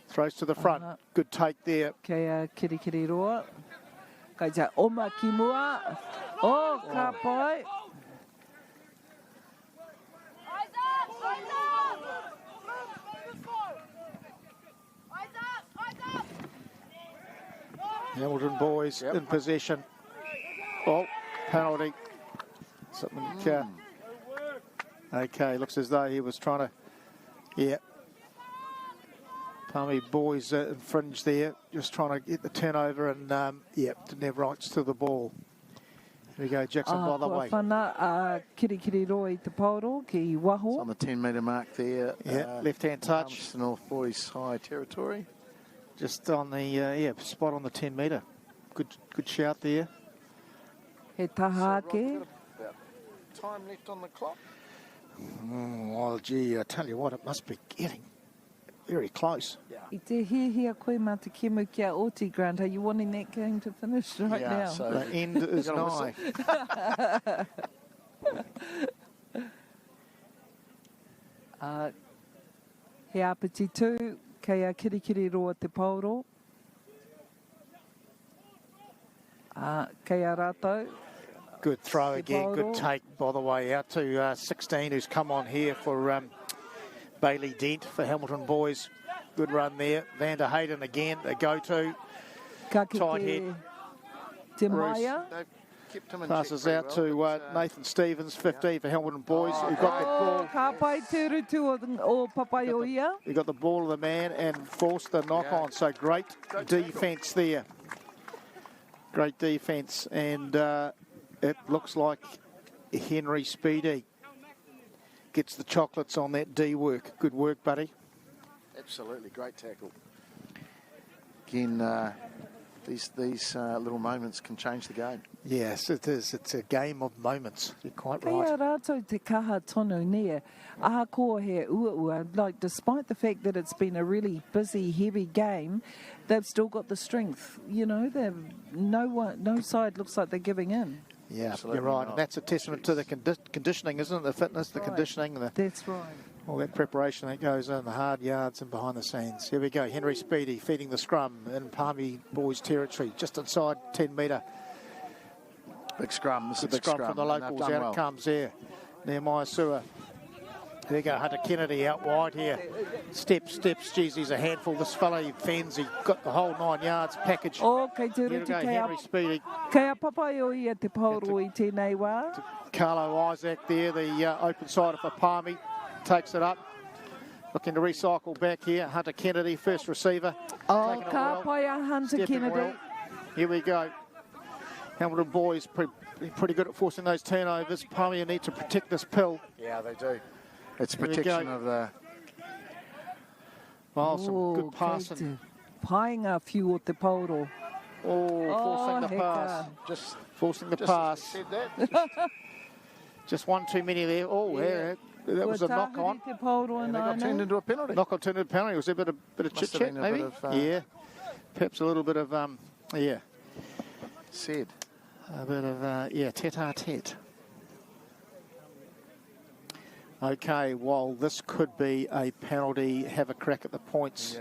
Throws to the front. Good take there. Kei a kirikiri roa. Kai te oma ki mua. O, ka pai. Hamilton Boys in possession. Oh, penalty. Something. Okay, looks as though he was trying to. Yeah. Palmy Boys infringed there, just trying to get the turnover and, didn't have rights to the ball. Here we go, Jackson by the way. Kua whana kirikiri roa I te Pauro ki waho. It's on the 10-metre mark there. Yeah, left-hand touch. Palmerston North Boys High territory. Just on the, spot on the 10-metre. Good shout there. He taha ake. About time left on the clock. Well, gee, I tell you what, it must be getting very close. I te hia koe mā te kemu kia oti, Grant. Are you wanting that game to finish right now? So the end is nigh. He āpiti tū, kei a kirikiri roa te Pauro. Kei a rātou. Good throw again, good take, by the way, out to 16, who's come on here for Bailey Dent for Hamilton Boys. Good run there. Van der Hayden again, a go-to. Tight head. Te Maia. Passes out to Nathan Stevens, 15 for Hamilton Boys. Who got the ball. Ka pai te rutu o Papaioia. He got the ball of the man and forced the knock on. So great defence there. Great defence. And it looks like Henry Speedy gets the chocolates on that D work. Good work, buddy. Absolutely, great tackle. Again, these little moments can change the game. Yes, it is. It's a game of moments. You're quite right. Kei a rātou te kaha tonu nea. Aha ko he ua. Like, despite the fact that it's been a really busy, heavy game, they've still got the strength. You know, no side looks like they're giving in. Yeah, Absolutely you're right. not. And that's a testament to the conditioning, isn't it? The fitness, the conditioning. That's right. All that preparation that goes in, the hard yards and behind the scenes. Here we go. Henry Speedy feeding the scrum in Palmy Boys territory, just inside 10 metre. Big scrum. This is a big scrum from the locals. Out it comes there. Nehemiah Sewer. There you go. Hunter Kennedy out wide here. Steps. Geez, he's a handful. This fella, he fends. He got the whole 9 yards package. Oh, kei te Here we rutu go. Henry Speedy. Kei a Papaioia te pauro I tēnei wā. Carlo Isaac there, the open sider for Palmy. Takes it up. Looking to recycle back here. Hunter Kennedy, first receiver. Oh, ka pai a Hunter Kennedy. Well. Here we go. Hamilton Boys pretty good at forcing those turnovers. Palmy need to protect this pill. Yeah, they do. It's protection of the... Well, some good passing. Painga whiu o te pauro. Forcing the pass. Just forcing the just pass. Said that. Just one too many there. Oh, yeah. That was a knock on. And they got turned into a penalty. Knock on turned into a penalty. Was there a bit of chit chat, maybe? Yeah. Perhaps a little bit of yeah. Said. A bit of tete-a-tete. Okay, well, this could be a penalty. Have a crack at the points,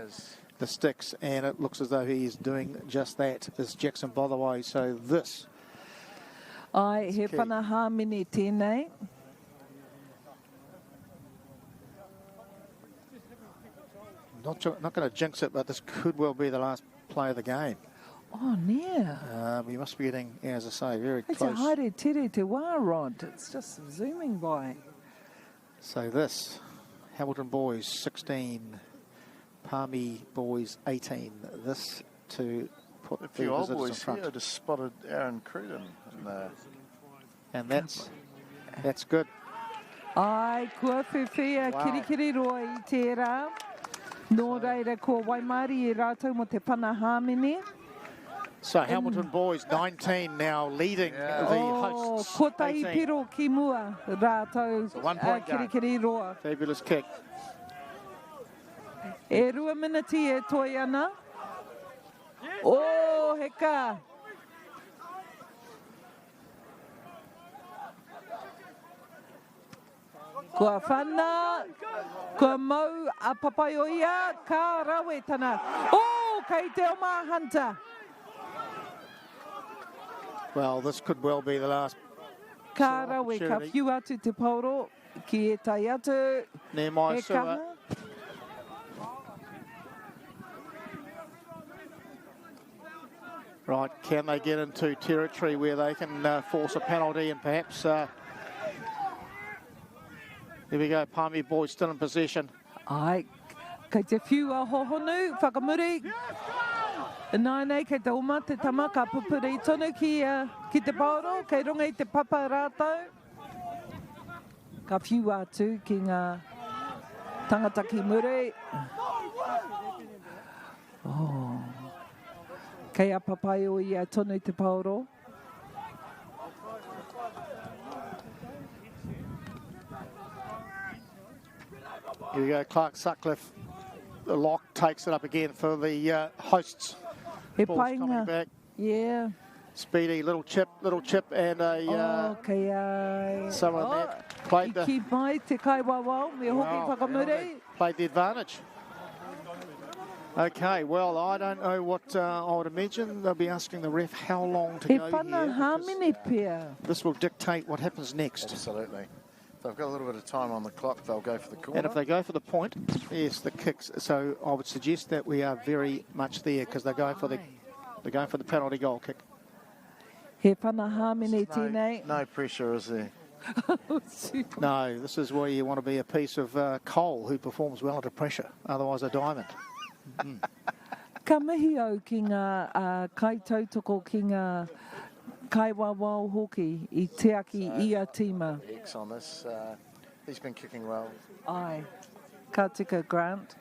the sticks, and it looks as though he is doing just that. Is Jackson Botherway. So this. Ai, he whanaha mini tēnei. Not going to jinx it, but this could well be the last play of the game. Oh, near. We must be getting, as I say, very close. It's a haere tere te wā, Rod. It's just zooming by. So this, Hamilton Boys 16, Palmy Boys 18. This to put a few old boys in front. here. I just spotted Aaron Cruden. And that's good. Ai, kua whiwhia kirikiri roa I tērā. Nō reira ko Waimari I rātou mo te Panahamini. So Hamilton Boys 19 now leading the hosts. Ko tai piro ki mua rātou kirikiri roa. Fabulous kick. E rua miniti e toi ana. Oh, heka. Kua whana, kua mau a Papaioia, ka rawe tana. Oh, kei te oma Hunter. Well, this could well be the last. Ka rawe, ka whiu atu te pauro, ki e tai atu. Nehemiah Sewer. Right, can they get into territory where they can force a penalty and perhaps... Here we go, Palmy Boys still in possession. Ai, kei te whiu a hohonu, whakamuri. Nai nei, kei te oma te tama, ka pupuri tonu ki te pauro, kei runga I te papa rātou. Ka whiu atu ki ngā tangata ki muri. Oh. Kei a Papaioia tonu te pauro. Here we go, Clark Sutcliffe. The lock takes it up again for the hosts. He Ball's coming back. Yeah. Speedy, little chip, and a... someone there played the... Ki mai te kai wawau, me hoki whakamuri. Played the advantage. Okay, well, I don't know what I would imagine. They'll be asking the ref how long to go here. This will dictate what happens next. Absolutely. If they've got a little bit of time on the clock, they'll go for the corner. And if they go for the point, yes, the kicks. So I would suggest that we are very much there because they're going for the penalty goal kick. No pressure, is there? No, this is where you want to be a piece of coal who performs well under pressure, otherwise a diamond. Ka mihi au ki ngā kaitautoko ki ngā kaiwawao hoki I te aki ia tīma. X on this. He's been kicking well. Aye. Ka tika Grant.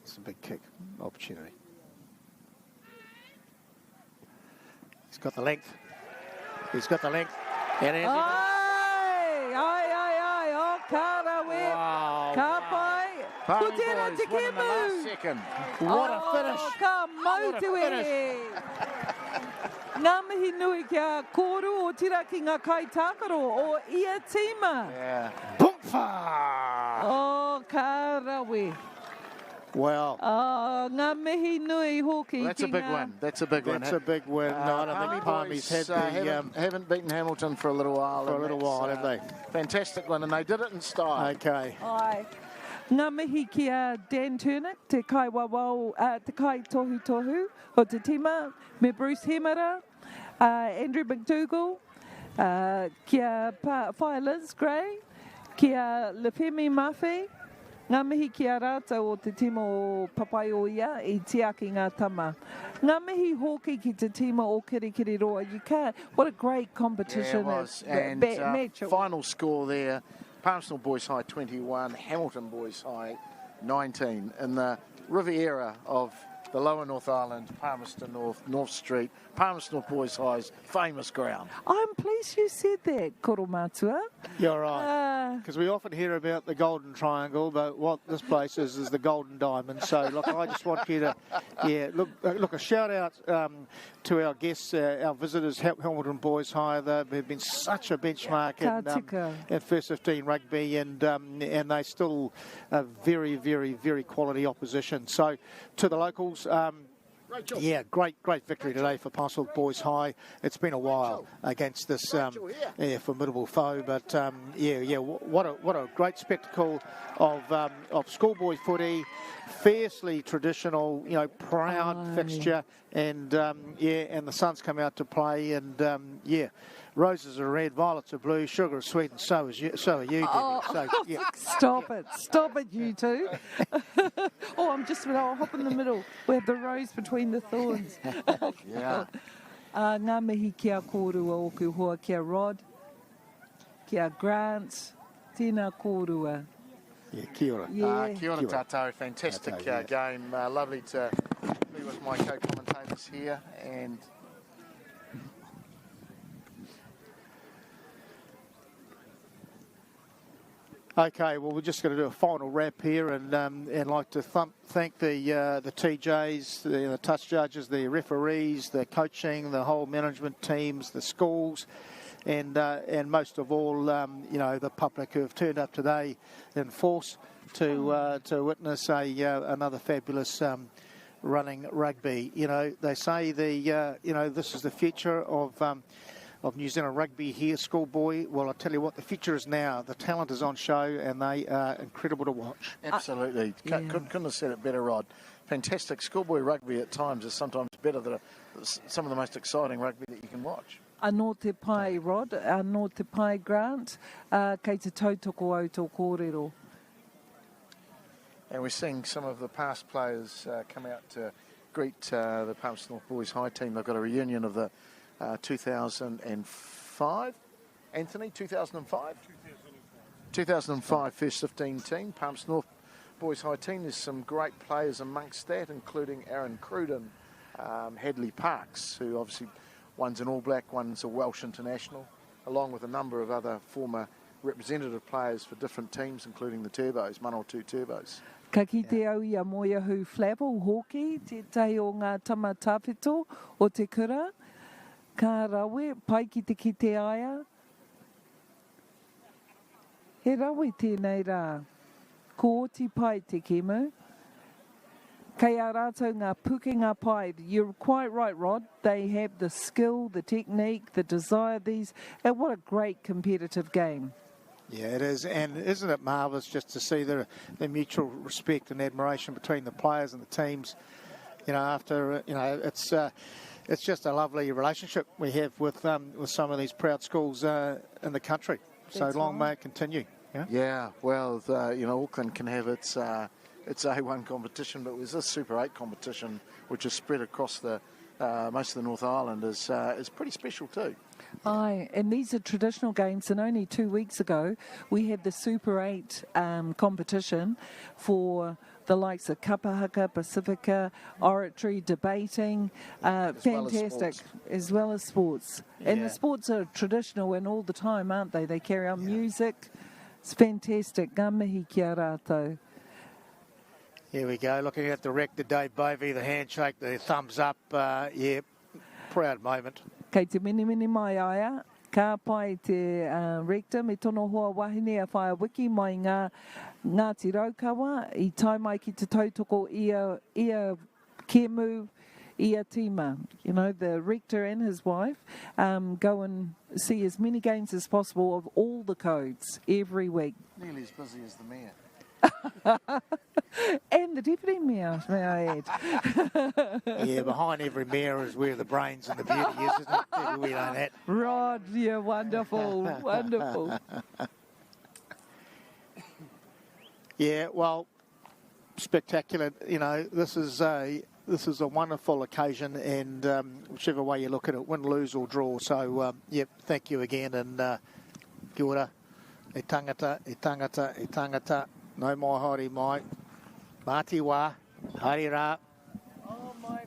It's a big kick opportunity. He's got the length. He's got the length. And Ai, Karawe. Wow. Kapai. Putera te kemu. Second. What a finish. Ka mautu e. Ngā mihi nui kia koru o tira ki ngā kaitākaro o ia tīma. Yeah. Boomfa! Oh, Karawe. Wow. Ngā mihi nui hoki. Well, that's a big one. That's a big one. That's a big win. No, I don't think Palmy's had the... haven't beaten Hamilton for a little while. Have they? Fantastic one, and they did it in style. Okay. Ai. Ngā mihi kia Dan Turnick, te kai wawau, te kai tohu tohu, o te tima, me Bruce Hemera, Andrew McDougall, kia Whai Liz Gray, kia Lefemi Murphy, ngā mihi kia rātou o te tima o papai o ia I te aki ngā tama. Ngā mihi hoki ki te tima o Kirikiriroa. You can't, what a great competition. Yeah, it was. And final score there, Palmerston Boys High 21, Hamilton Boys High 19 in the Riviera of the Lower North Island, Palmerston North, North Street, Palmerston North Boys High's famous ground. I'm pleased you said that, Koro Matua. You're right. Because we often hear about the Golden Triangle, but what this place is the Golden Diamond. So, look, I just want you to, look, a shout out to our guests, our visitors, Hamilton Boys High. They've been such a benchmark in First 15 rugby, and they still a very, very, very quality opposition. So, to the locals, yeah, great victory today for Palmerston Boys High. It's been a while against this formidable foe, but what a great spectacle of schoolboy footy, fiercely traditional, proud fixture, and and the Suns come out to play, and roses are red, violets are blue, sugar is sweet, and so are you. Stop it, you two. I'll hop in the middle. We have the rose between the thorns. Yeah. Ngā mihi kia kōrua o ku hoa kia Rod, kia Grant, tēnā kōrua. Yeah, kia ora. Kia ora tātou, fantastic game. Lovely to be with my co-commentators here, and okay, well, we're just going to do a final wrap here, and like to thank the TJs, the touch judges, the referees, the coaching, the whole management teams, the schools, and most of all, the public who have turned up today in force to witness another fabulous running rugby. They say this is the future of New Zealand rugby here, schoolboy. Well, I tell you what, the future is now. The talent is on show, and they are incredible to watch. Absolutely. Couldn't have said it better, Rod. Fantastic. Schoolboy rugby at times is sometimes better than some of the most exciting rugby that you can watch. Anō te pai, Rod. Anō te pai, Grant. Kei te tautoko au tō kōrero. And we're seeing some of the past players come out to greet the Palmerston North Boys High team. They've got a reunion of the 2005, Anthony, 2005? 2005 First 15 team, Palmerston North Boys High team. There's some great players amongst that, including Aaron Cruden, Hadley Parks, who obviously one's an All Black, one's a Welsh international, along with a number of other former representative players for different teams, including the Turbos, one or two Turbos. Ka ki te au ia moia hu Flavel hoki, te tai o ngā tama tāwhito o te kura. Ka rawe, pai ki te aia. He rawi tēnei rā, ko oti pai te kemu. Kei a rātou ngā pukenga pai. You're quite right, Rod. They have the skill, the technique, the desire. And what a great competitive game. Yeah, it is. And isn't it marvellous just to see the mutual respect and admiration between the players and the teams? You know, after, you know, it's just a lovely relationship we have with some of these proud schools in the country. So long may it continue. Yeah, well, you know, Auckland can have its A1 competition, but with this Super 8 competition, which is spread across the most of the North Island, is pretty special too. Aye, and these are traditional games, and only 2 weeks ago we had the Super 8 competition for the likes of Kapahaka, Pacifica, oratory, debating, fantastic, as well as sports. And the sports are traditional and all the time, aren't they? They carry on music. It's fantastic. Ngā mihi kia rātou. Here we go, looking at the wreck today, Bovey, the handshake, the thumbs up. Yeah, proud moment. Kei te mini mai aia, ka pai te rector, me tono hoa wahine a whaia wiki mai ngā Ngāti Raukawa, I tai mai ki te tautoko ia kemu, ia tima. You know, the rector and his wife go and see as many games as possible of all the codes every week. Nearly as busy as the mayor. And the deputy mayor, may I add. Yeah, behind every mayor is where the brains and the beauty is, isn't it? We know that. Rod, yeah, wonderful, wonderful. Yeah, well, spectacular. You know, this is a wonderful occasion, and whichever way you look at it, win, lose or draw. So, yep, thank you again, and kia ora, e tangata, e tangata, e tangata. No mai haere mai. Māti wā, haere rā. Oh, my